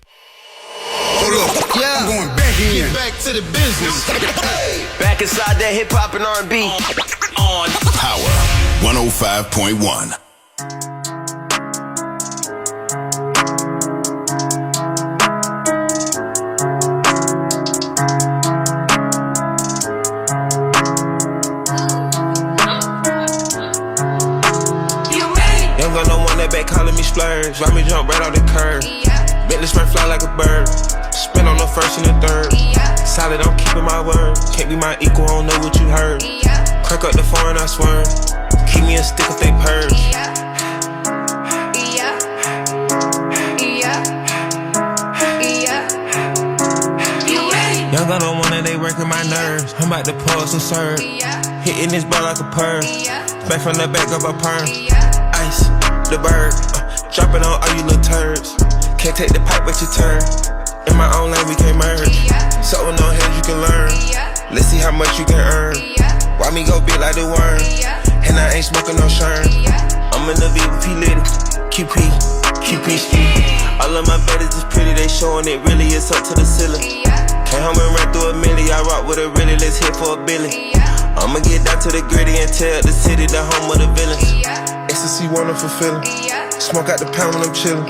Hold up. Yeah. I'm going back in. Get back to the business. Back inside that hip hop and R&B. On Power 105.1. Young gun no one that back calling me splurge. Ride me jump right off the curb. Bentley spring fly like a bird. Spin on the first and the third. Solid, I'm keeping my word. Can't be my equal, I don't know what you heard. Crack up the foreign, I swerve. Keep me a stick if they purge. Young gun don't wanna, they working my nerves. I'm about to pause and serve. Hitting this bar like a perm. Back from the back of a perm. Ice, the bird. Dropping on all you little turds. Can't take the pipe but you turn. In my own lane we can't merge. So with no hands you can learn. Let's see how much you can earn. Why me go big like the worm? And I ain't smoking no shern. I'm in the VP litty. QP ski. All of my buddies is pretty, they showing it really is up to the ceiling. Came home and ran through a milli. I rock with a really, let's hit for a billion. I'ma get down to the gritty and tell the city the home of the villains. Ecstasy wonderful feeling. Smoke out the pound when I'm chillin'.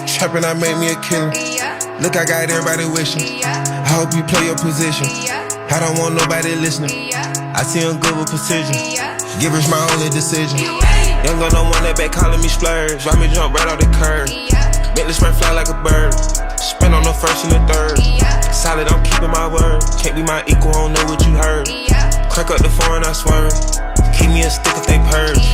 Trappin', I made me a killer. Look, I got everybody wishing. I hope you play your position. I don't want nobody listening. I see I'm good with precision. Givers my only decision. Young gun don't want that back calling me splurge. Ride me jump right off the curb. Bentley spring fly like a bird. Spin on the first and the third. Solid, I'm keeping my word. Can't be my equal, I don't know what you heard. Crack up the foreign, I swerve. Keep me a stick if they purge.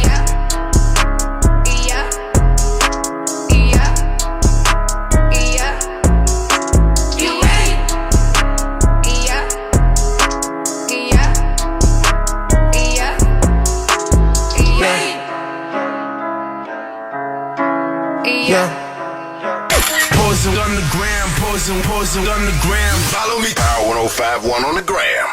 Poison on the gram, poison on the gram. Follow me. Power 105.1 on the gram.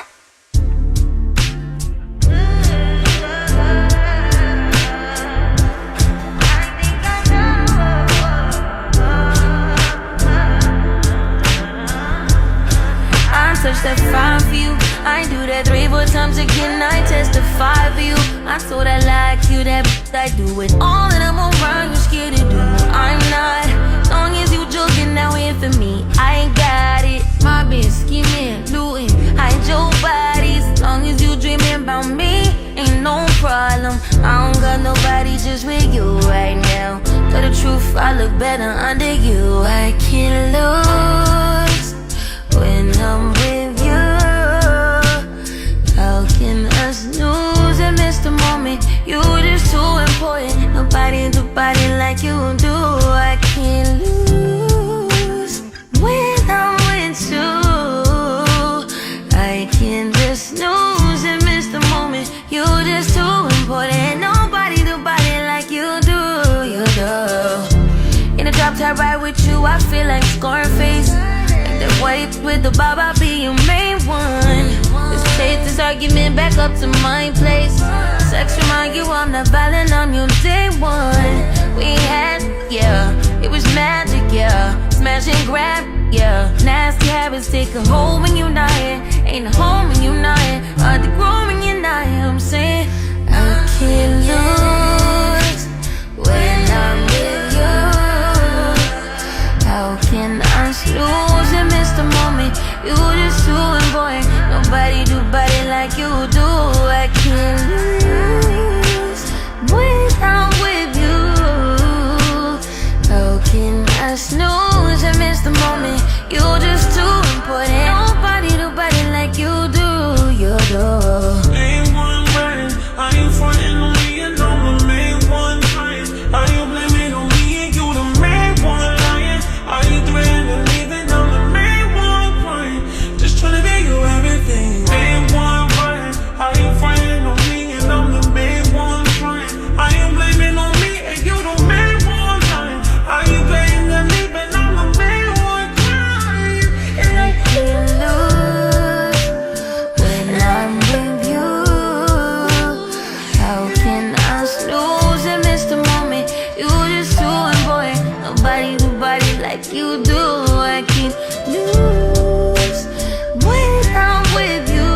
I touched that fine for you. I do that 3-4 times again. I testify for you. I so that like you, that I do it all and I'm around. You scared to do. I'm not. As long as you joking now here for me, I ain't got it. My bitch scheming, looting, hide your body. As long as you dreaming about me, ain't no problem. I don't got nobody just with you right now. Tell the truth, I look better under you. I can't lose when I'm with you. How can us lose and miss the moment? You just too important. Nobody do body like you do. I can't lose when I'm with you. I can't just snooze and miss the moment. You're just too important. Nobody do body like you do. You do. In a drop top ride with you, I feel like Scarface. Like that white with the bob, I'll be your main one. Let's chase this argument back up to my place. Sex remind you I'm not violent on your day one. We had, yeah, it was magic, yeah. Smash and grab, yeah. Nasty habits take a hold when you're not here. Ain't a home when you're not here. Hard to grow when you're not here. I'm saying I can't lose when I'm with you. How can I snooze and miss the moment? You just too important. Nobody do body like you do. I can't lose when I'm with you. How can I snooze and miss the moment? You just too important. Nobody do body like you do. You do. Main one right, are you frontin' on me and I'm the main one trying? Are you blaming on me and you the main one lying? Are you threatening me then I'm the main one crying? Just tryna be you everything. Main one right, are you frontin' on me and I'm the main one trying? Are you blaming on me and you the main one lying? Are you blaming me but I'm the main one crying? And I can't lose when I'm with you. How can I snooze and miss the moment? You just too important. Nobody do body like you do. I can't lose when I'm with you.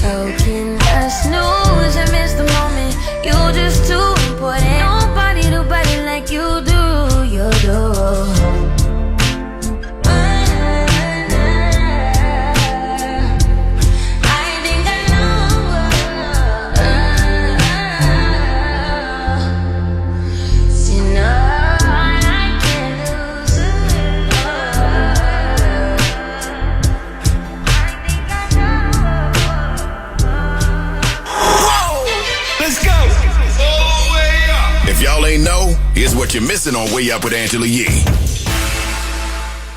How can I snooze and miss the moment? You just too important. Nobody do body like you do. You do. If y'all ain't know, here's what you're missing on Way Up with Angela Yee.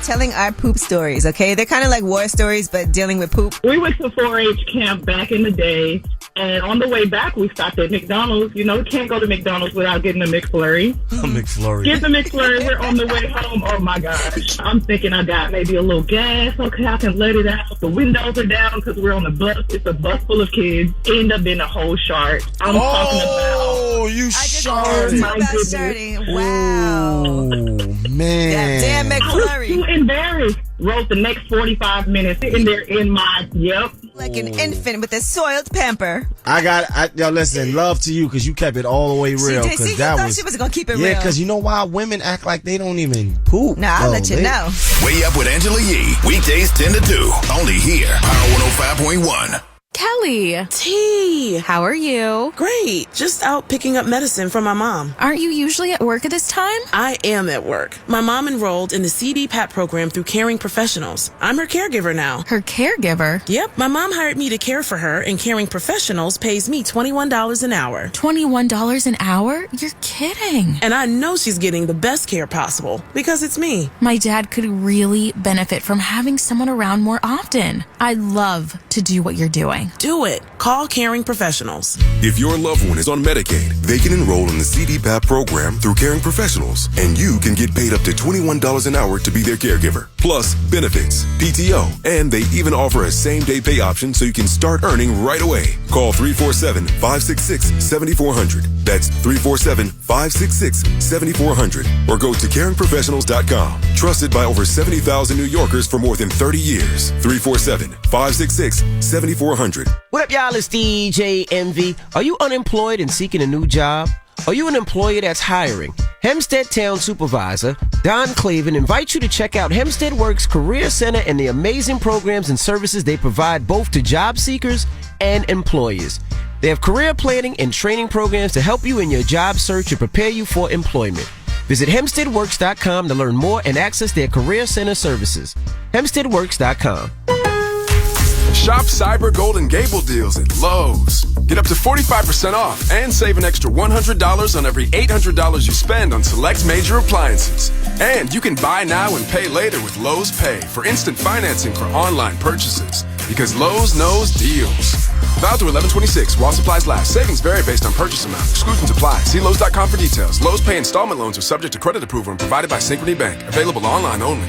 Telling our poop stories, okay? They're kind of like war stories, but dealing with poop. We went to 4-H camp back in the day, and on the way back, we stopped at McDonald's. You know, we can't go to McDonald's without getting a McFlurry. A McFlurry. Get the McFlurry. We're on the way home. Oh, my gosh. I'm thinking I got maybe a little gas. Okay, I can let it out. The windows are down because we're on the bus. It's a bus full of kids. End up being a whole shark. I'm talking about... Oh, you sharted. Oh, my goodness. Wow. Oh, man. Damn McFlurry. I was too embarrassed. Wrote the next 45 minutes sitting there in my, like an infant with a soiled pamper. Yo, listen, love to you because you kept it all the way real. She did. See, that thought she was going to keep it real. Yeah, because you know why women act like they don't even poop. Nah, I'll let you know. Way Up with Angela Yee. Weekdays 10 to 2. Only here. Power 105.1. Kelly. T. How are you? Great. Just out picking up medicine for my mom. Aren't you usually at work at this time? I am at work. My mom enrolled in the CDPAP program through Caring Professionals. I'm her caregiver now. Her caregiver? Yep. My mom hired me to care for her, and Caring Professionals pays me $21 an hour. $21 an hour? You're kidding. And I know she's getting the best care possible because it's me. My dad could really benefit from having someone around more often. I'd love to do what you're doing. Do it. Call Caring Professionals. If your loved one is on Medicaid, they can enroll in the CDPAP program through Caring Professionals, and you can get paid up to $21 an hour to be their caregiver. Plus benefits, PTO, and they even offer a same-day pay option so you can start earning right away. Call 347-566-7400. That's 347-566-7400. Or go to caringprofessionals.com. Trusted by over 70,000 New Yorkers for more than 30 years. 347-566-7400. What up, y'all? It's DJ Envy. Are you unemployed and seeking a new job? Are you an employer that's hiring? Hempstead Town Supervisor Don Clavin invites you to check out Hempstead Works Career Center and the amazing programs and services they provide both to job seekers and employers. They have career planning and training programs to help you in your job search and prepare you for employment. Visit HempsteadWorks.com to learn more and access their Career Center services. HempsteadWorks.com. Shop Cyber Golden Gable deals at Lowe's. Get up to 45% off and save an extra $100 on every $800 you spend on select major appliances. And you can buy now and pay later with Lowe's Pay for instant financing for online purchases. Because Lowe's knows deals. Valid through 11/26 while supplies last. Savings vary based on purchase amount. Exclusions apply. See Lowe's.com for details. Lowe's Pay installment loans are subject to credit approval and provided by Synchrony Bank. Available online only.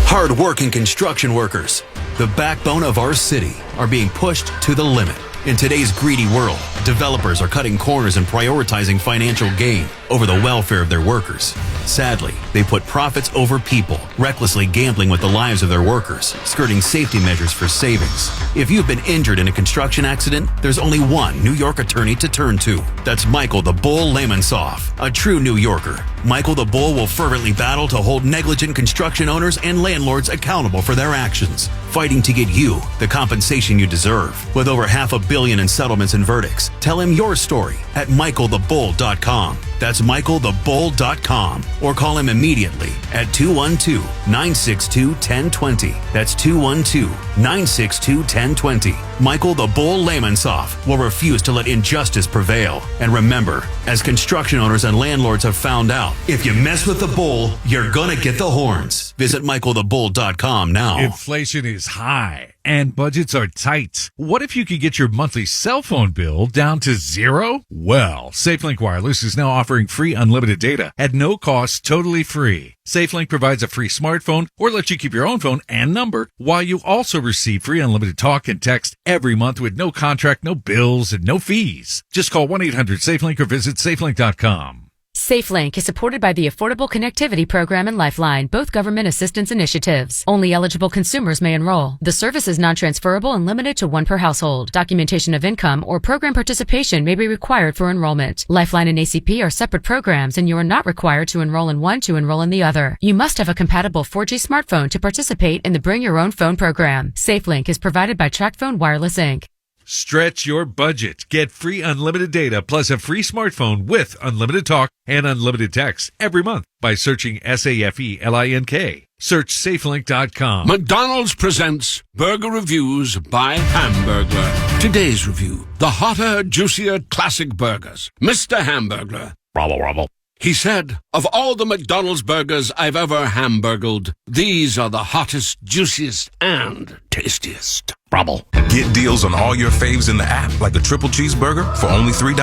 Hard-working construction workers, the backbone of our city, are being pushed to the limit. In today's greedy world, developers are cutting corners and prioritizing financial gain over the welfare of their workers. Sadly, they put profits over people, recklessly gambling with the lives of their workers, skirting safety measures for savings. If you've been injured in a construction accident, there's only one New York attorney to turn to. That's Michael the Bull Lamonsoff, a true New Yorker. Michael the Bull will fervently battle to hold negligent construction owners and landlords accountable for their actions, fighting to get you the compensation you deserve. With over $500 million in settlements and verdicts, tell him your story at michaelthebull.com. That's michaelthebull.com. Or call him immediately at 212-962-1020. That's 212-962-1020. Michael the Bull Lamonsoff will refuse to let injustice prevail. And remember, as construction owners and landlords have found out, if you mess with the bull, you're gonna get the horns. Visit michaelthebull.com now. Inflation is high and budgets are tight. What if you could get your monthly cell phone bill down to zero? Well, SafeLink Wireless is now offering free unlimited data at no cost, totally free. SafeLink provides a free smartphone or lets you keep your own phone and number while you also receive free unlimited talk and text every month with no contract, no bills, and no fees. Just call 1-800-SafeLink or visit safelink.com. SafeLink is supported by the Affordable Connectivity Program and Lifeline, both government assistance initiatives. Only eligible consumers may enroll. The service is non-transferable and limited to one per household. Documentation of income or program participation may be required for enrollment. Lifeline and ACP are separate programs, and you are not required to enroll in one to enroll in the other. You must have a compatible 4G smartphone to participate in the Bring Your Own Phone program. SafeLink is provided by TracFone Wireless, Inc. Stretch your budget. Get free unlimited data plus a free smartphone with unlimited talk and unlimited text every month by searching SAFELINK. Search safelink.com. McDonald's presents Burger Reviews by Hamburglar. Today's review, the hotter, juicier classic burgers. Mr. Hamburglar. Robble, robble. He said, of all the McDonald's burgers I've ever hamburgled, these are the hottest, juiciest, and tastiest. Brabble. Get deals on all your faves in the app, like a triple cheeseburger for only $3.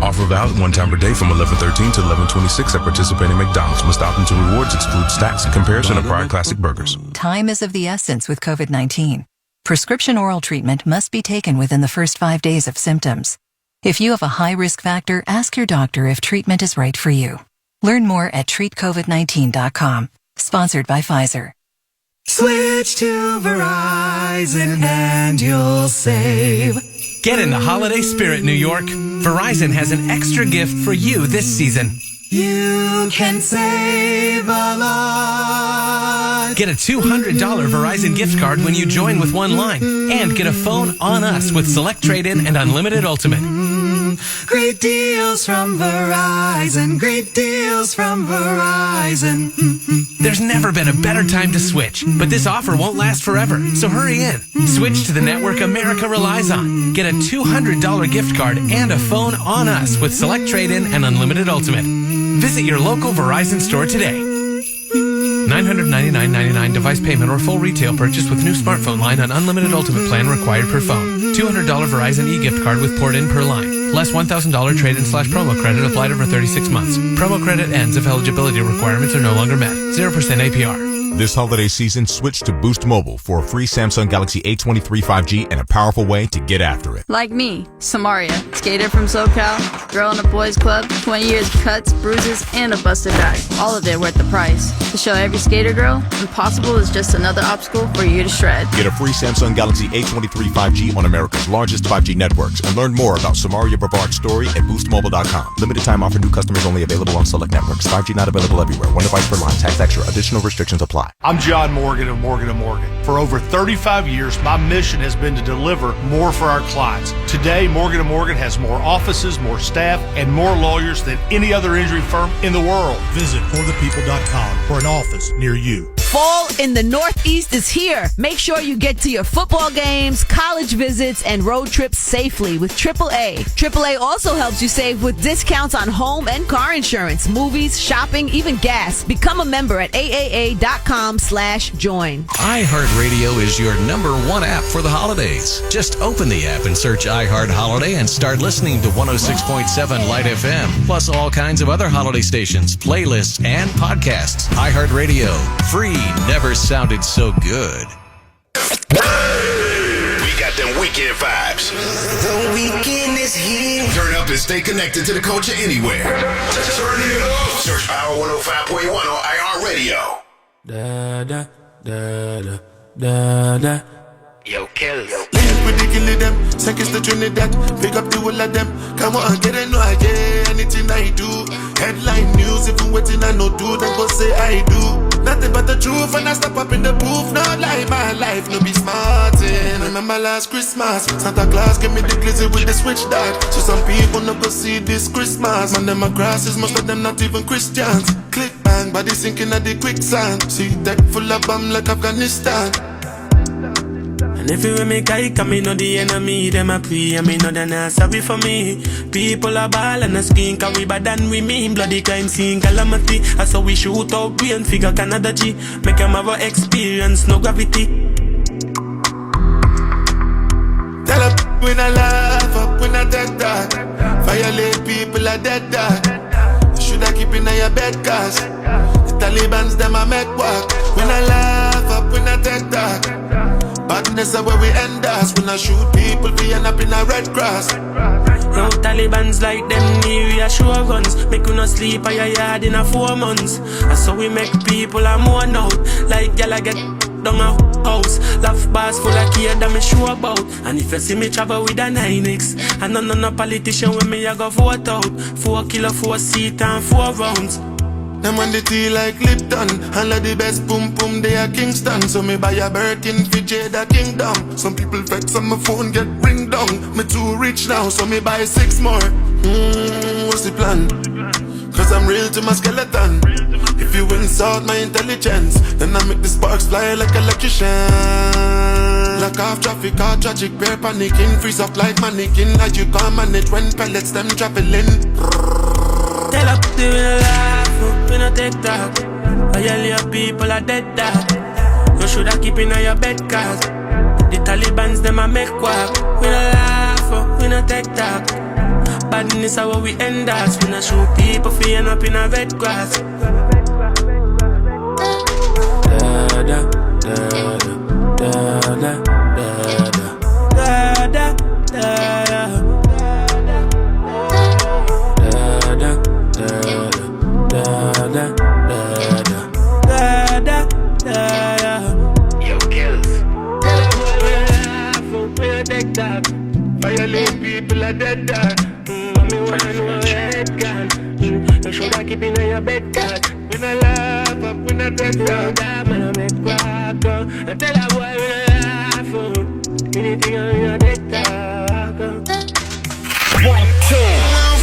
Offer valid one time per day from 11/13 to 11/26 at participating McDonald's. Must opt into rewards, exclude stacks, comparison of prior classic burgers. Time is of the essence with COVID-19. Prescription oral treatment must be taken within the first 5 days of symptoms. If you have a high risk factor, ask your doctor if treatment is right for you. Learn more at treatcovid19.com. Sponsored by Pfizer. Switch to Verizon and you'll save. Get in the holiday spirit, New York. Verizon has an extra gift for you this season. You can save a lot. Get a $200 Verizon gift card when you join with one line. And get a phone on us with Select Trade-In and Unlimited Ultimate. Great deals from Verizon. Great deals from Verizon. There's never been a better time to switch, but this offer won't last forever, so hurry in. Switch to the network America relies on. Get a $200 gift card and a phone on us with Select Trade-In and Unlimited Ultimate. Visit your local Verizon store today. $999.99 device payment or full retail purchase with new smartphone line on Unlimited Ultimate plan required per phone. $200 Verizon e-gift card with port in per line. Less $1,000 trade-in/promo credit applied over 36 months. Promo credit ends if eligibility requirements are no longer met. 0% APR. This holiday season, switch to Boost Mobile for a free Samsung Galaxy A23 5G and a powerful way to get after it. Like me, Samaria, skater from SoCal, girl in a boys club, 20 years of cuts, bruises, and a busted back. All of it worth the price. To show every skater girl, impossible is just another obstacle for you to shred. Get a free Samsung Galaxy A23 5G on America's largest 5G networks and learn more about Samaria Brevard's story at boostmobile.com. Limited time offer, new customers only, available on select networks. 5G not available everywhere. One device per line. Tax extra. Additional restrictions apply. I'm John Morgan of Morgan & Morgan. For over 35 years, my mission has been to deliver more for our clients. Today, Morgan & Morgan has more offices, more staff, and more lawyers than any other injury firm in the world. Visit forthepeople.com for an office near you. Fall in the Northeast is here. Make sure you get to your football games, college visits, and road trips safely with AAA. AAA also helps you save with discounts on home and car insurance, movies, shopping, even gas. Become a member at AAA.com/join. iHeartRadio is your #1 app for the holidays. Just open the app and search iHeart Holiday and start listening to 106.7 Light FM, plus all kinds of other holiday stations, playlists, and podcasts. iHeartRadio. Free never sounded so good. We got them weekend vibes. The weekend is here. Turn up and stay connected to the culture anywhere. Turn it up. Search Power 105.1 on iHeartRadio. Da da da da da da. Yo, kills. Link with the killing them. Seconds to Trinidad. Pick up the whole of them. Come on, get it, no, I get anything I do. Headline news, if you waiting, I no do. Then go say I do. Nothing but the truth when I step up in the booth. Not like my life, no be smartin'. Remember last Christmas, Santa Claus gave me the glizzy with the switch dart. So some people no go see this Christmas. Man, them a grasses, most of them not even Christians. Click bang, body sinking at the quicksand. See that full of bomb like Afghanistan. And if you make I come, me know the enemy, them a pray, and me know they're not sorry for me. People are ball and a skin, cause we bad than we mean. Bloody crime scene, calamity. I saw we shoot out brain, figure Canada G. Make them have a experience, no gravity. Tell up when I laugh up, when I dead dog. Violate people are dead dog. You shoulda keep in your bed, cause the Taliban's them a make walk. When I laugh up, when I dead dog. Badness is where we end us. When I shoot people, we end up in a red cross. Yo, Taliban's like them new reassurance. Make you not sleep at your yard in a 4 months. And so we make people a mourn out. Like y'all get down a house. Laugh bars full of kid that me sure about. And if you see me travel with a 9X, and no politician with me, I go vote out. 4 kilo, 4 seat and 4 rounds. Them on the tea like Lipton. And like the best pum pum, they are Kingston. So me buy a Birkin for Jada Kingdom. Some people vex on my phone, get ring down. Me too rich now, so me buy 6 more. What's the plan? Cause I'm real to my skeleton. If you insult my intelligence, then I make the sparks fly like electrician. Lock off traffic, all tragic, bear panicking. Freeze up like mannequin. Like you can't manage when pellets them traveling. Tell up to the life, we no take talk. All people are dead dog. You shoulda keep in your bed, cause the Taliban's them a make walk. We no laugh, we no take talk. Badness is how we end us. We no shoot people for end up in a red grass. Da da da da da da da da da. Yo, kills. Violate people are dead dog. Mommy wanna know a head gun. You shoulda keep in your bed, cause when I laugh up, when I dead dog, that man I make crack. I tell her boy when I laugh up, anything on your dead dog. 1, 2.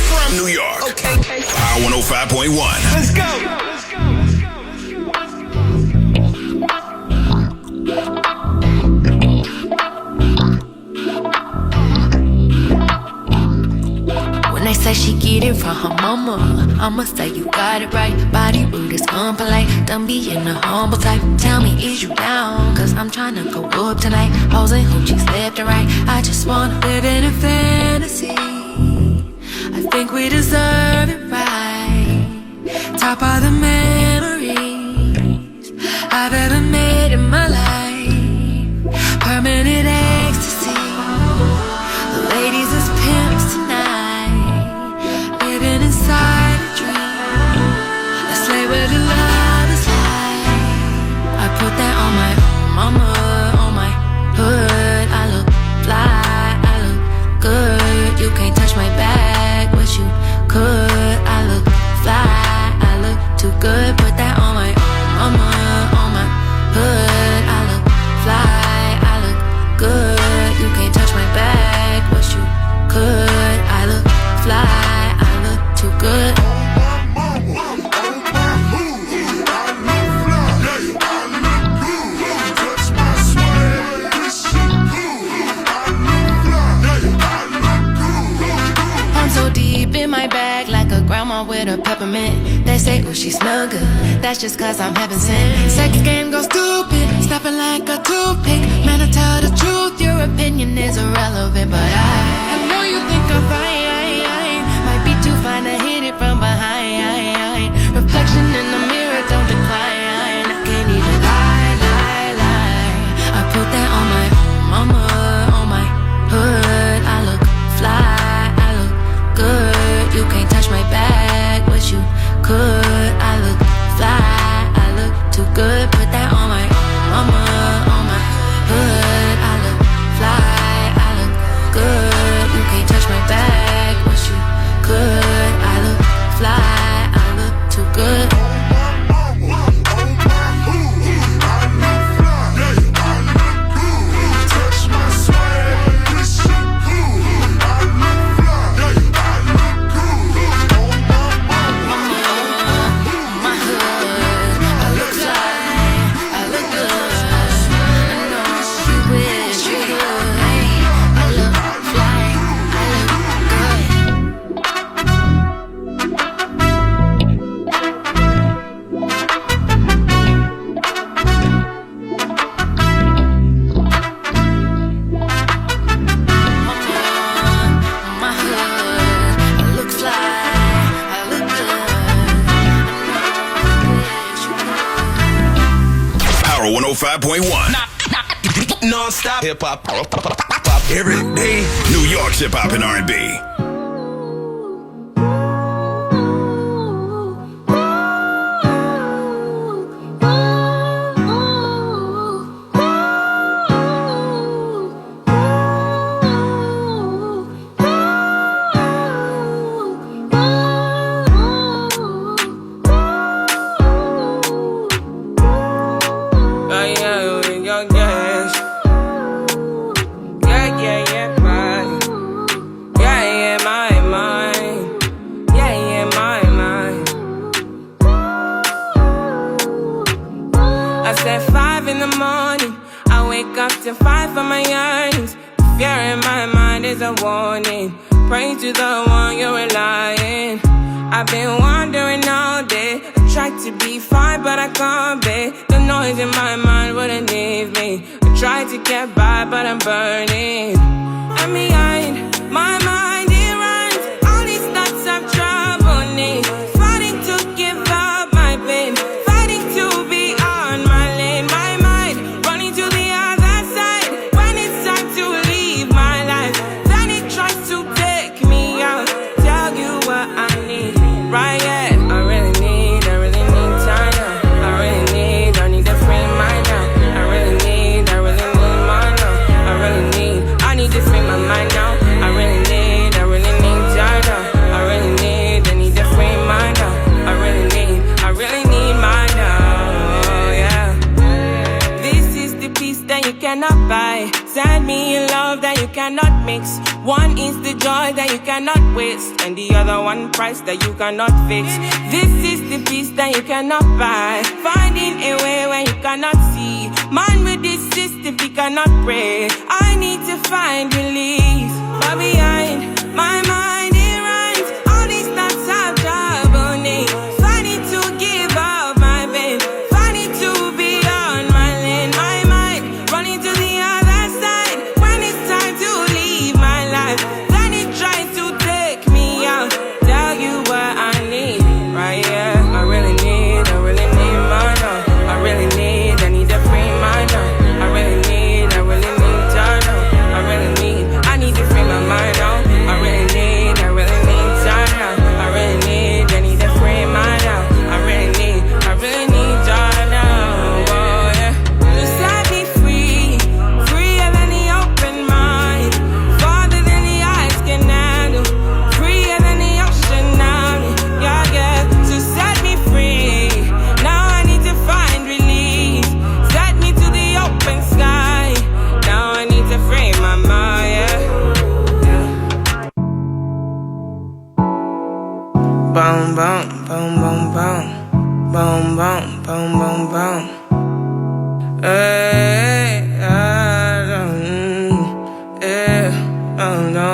From New York. Okay. Power 105.1. Let's go. When they say she get it from her mama, I'ma say you got it right. Body rude is unpolite, done being a humble type. Tell me, is you down? Cause I'm tryna go up tonight. Hoes and hoochies left and right. I just wanna live in a fantasy. I think we deserve it right. Top of the memories I've ever made in my life. Permanent ecstasy. The ladies is pimps tonight, living inside a dream. Let's slay where the love is like. I put that on my mama, on my hood. I look fly, I look good. You can't touch my bag, but you could. I look fly, I look too good. Put that on my mama, on my hood. I look fly, I look good. You can't touch my bag, but you could. I look fly, I look too good. bag like a grandma with a peppermint. They say, oh, she smell good. That's just cause I'm heaven sent. Sex game goes stupid, snapping like a toothpick. Man, I tell the truth, your opinion is irrelevant. But I know you think I'm fine. Might be too fine to hit it from behind. Reflection in the mirror, don't decline. I can't even lie. I put that on my mama, on my hood. I look fly, I look good. You can't touch my bag, but you could. I look fly, I look too good. Put that on my mama, on my hood. I look fly, I look good. You can't touch my bag, but you could. I look fly, I look too good. Power 105.1. Non-stop hip-hop. Every day. New York's hip-hop and R&B. That you cannot fix. This is the peace that you cannot buy. Finding a way where you cannot see. Man with this system, he cannot pray. I need to find relief. But behind my mind, it rhymes. All these thoughts have trouble me. Fighting to give up my pain. Fighting to be on my lane. My mind running to the other side. When it's time to leave my life, then it tries to take me out. Tell you what I need, right? Yeah, I really need my love. I need to free my love. I really need to know. I need to free my mind now. I really need to know. I need to free my love. I really need to know. Oh, yeah. To set me free, freer than the open mind, farther than the eyes can handle, freer than the ocean now. Yeah, to set me free. Now I need to find release. Set me to the open sky. Now I need to free my mind, yeah. Boom, boom, boom, boom, boom. Boom, boom, boom, boom, boom. Hey, oh no.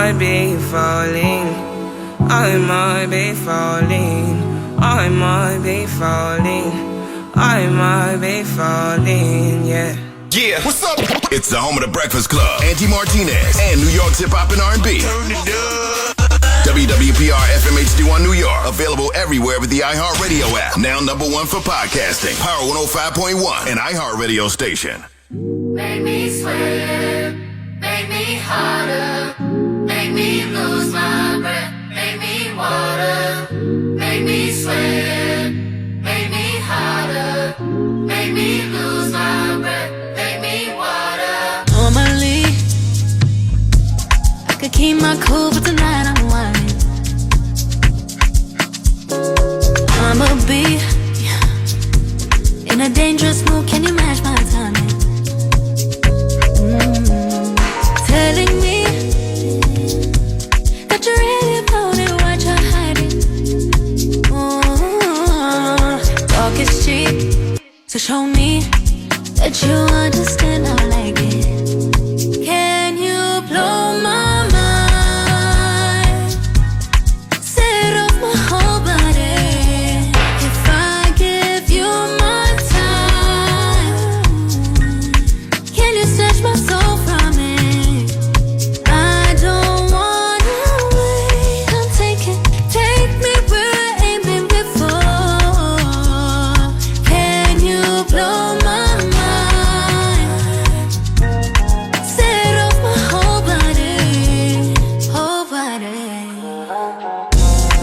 might be falling. I might be falling. I might be falling. I might be falling, yeah. Yeah, what's up? It's the home of the Breakfast Club. Angie Martinez and New York's hip hop and R&B. Turn it up. WWPR FM HD1 New York. Available everywhere with the iHeartRadio app. Now #1 for podcasting. Power 105.1, an iHeartRadio station. Make me sweat, make me harder, make me lose my breath, make me water, make me sweat, make me harder, make me lose my breath, make me water. Normally, I could keep my cool, but tonight I'm whining. I'ma be in a dangerous mood, can you match my timing? Telling me that you're really about it, what you're hiding. Talk is cheap, so show me that you understand I like it. Can you blow my mind? Set off my whole body. If I give you my time, can you snatch my soul from me? I don't wanna wait. I'm taking, take me where I ain't been before. Can you blow my mind? Set off my whole body, whole body.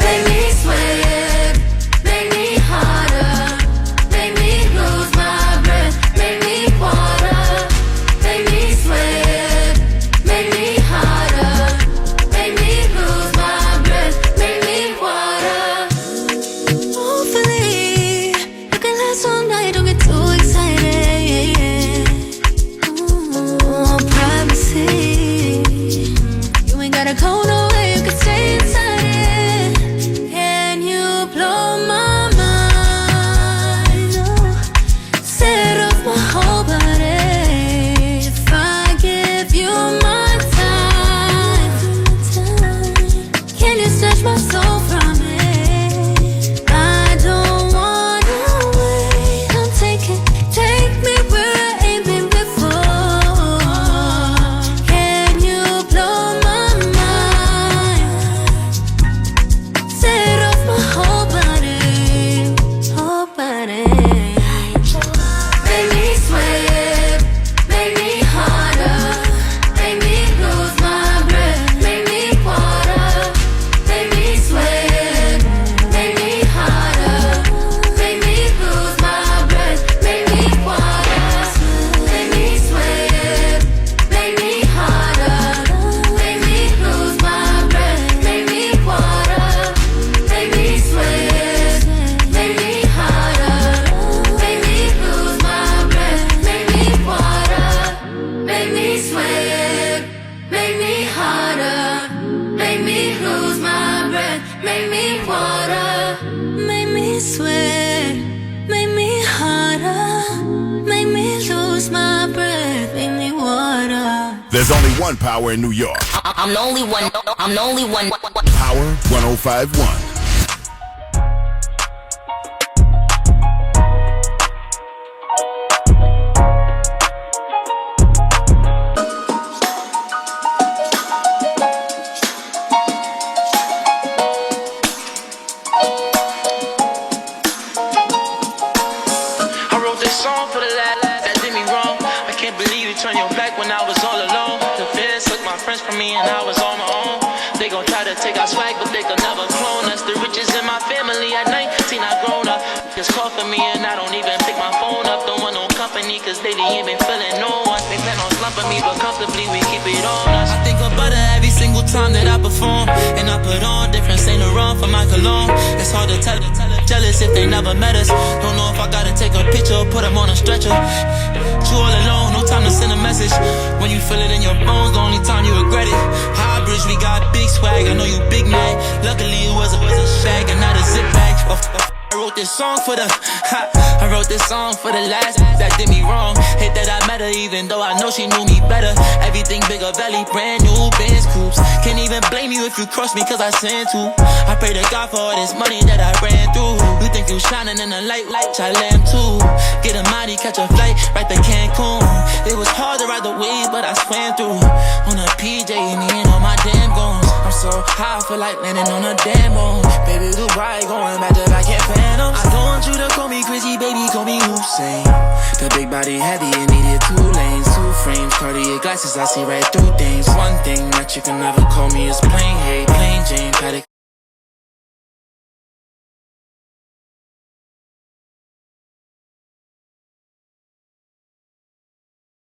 Make me sweat, make me harder, make me lose my breath, make me water, make me sweat, make me harder, make me lose my breath, make me water. Hopefully, I can last all night, don't get too excited. Privacy, you ain't gotta go nowhere, you can stay inside it. Can you blow my mind? Set off my whole body. If I give you my time, can you snatch my soul from me? I don't wanna wait. I'm taking, take me where I ain't been before. Can you blow my mind? Set off my whole body, whole body. Make me sweat, make me harder, make me lose my breath, make me water, make me sweat, make me harder, make me lose my breath, make me water, make me sweat, make me harder, make me lose my breath, make me water, make me sweat, make me harder, make me lose my breath, make me water, make me sweat, make me harder, make me lose my breath, make me water, Make me sweat, make me harder, make me lose my breath, make me water. There's only one power in New York. I'm the only one, I'm the only one. Power 105.1. I wrote this song for the lad that did me wrong. I can't believe you turned your back when I was all alone. The feds took my friends from me and I was on my own. They gon' try to take our swag, but they could never clone us. The riches in my family at 19, I grown up. Just call for me and I don't even pick my phone up. Don't want no company, cause lately ain't been feeling no one. They plan on slumping me, but comfortably we keep it on us. I think about her every single time that I perform. And I put on different Saint Laurent for my cologne. It's hard to tell it, jealous if they never met us. Don't know if I gotta take a picture or put them on a stretcher. You all alone, no time to send a message. When you feel it in your bones, the only time you regret it. High bridge, we got big swag, I know you big man. Luckily it was a shag and not a zip bag. I wrote wrote this song for the I wrote this song for the last that did me wrong. Hate that I met her even though I know she knew me better. Everything bigger belly, brand new Benz coupes. Can't even blame you if you cross me cause I sin too. I pray to God for all this money that I ran through. You think you shining in the light, I lamb too. Get a mighty, catch a flight, right to Cancun. It was hard to ride the waves, but I swam through. On a PJ, me and all my damn goons. I'm so high, I feel like landing on a damn moon. Baby, Dubai, going back to back in Phantoms. I don't want you to call me crazy, baby, call me Hussein. The big body heavy, it needed 2 lanes, 2 frames, Cartier glasses, I see right through things. One thing that you can never call me is plain hair.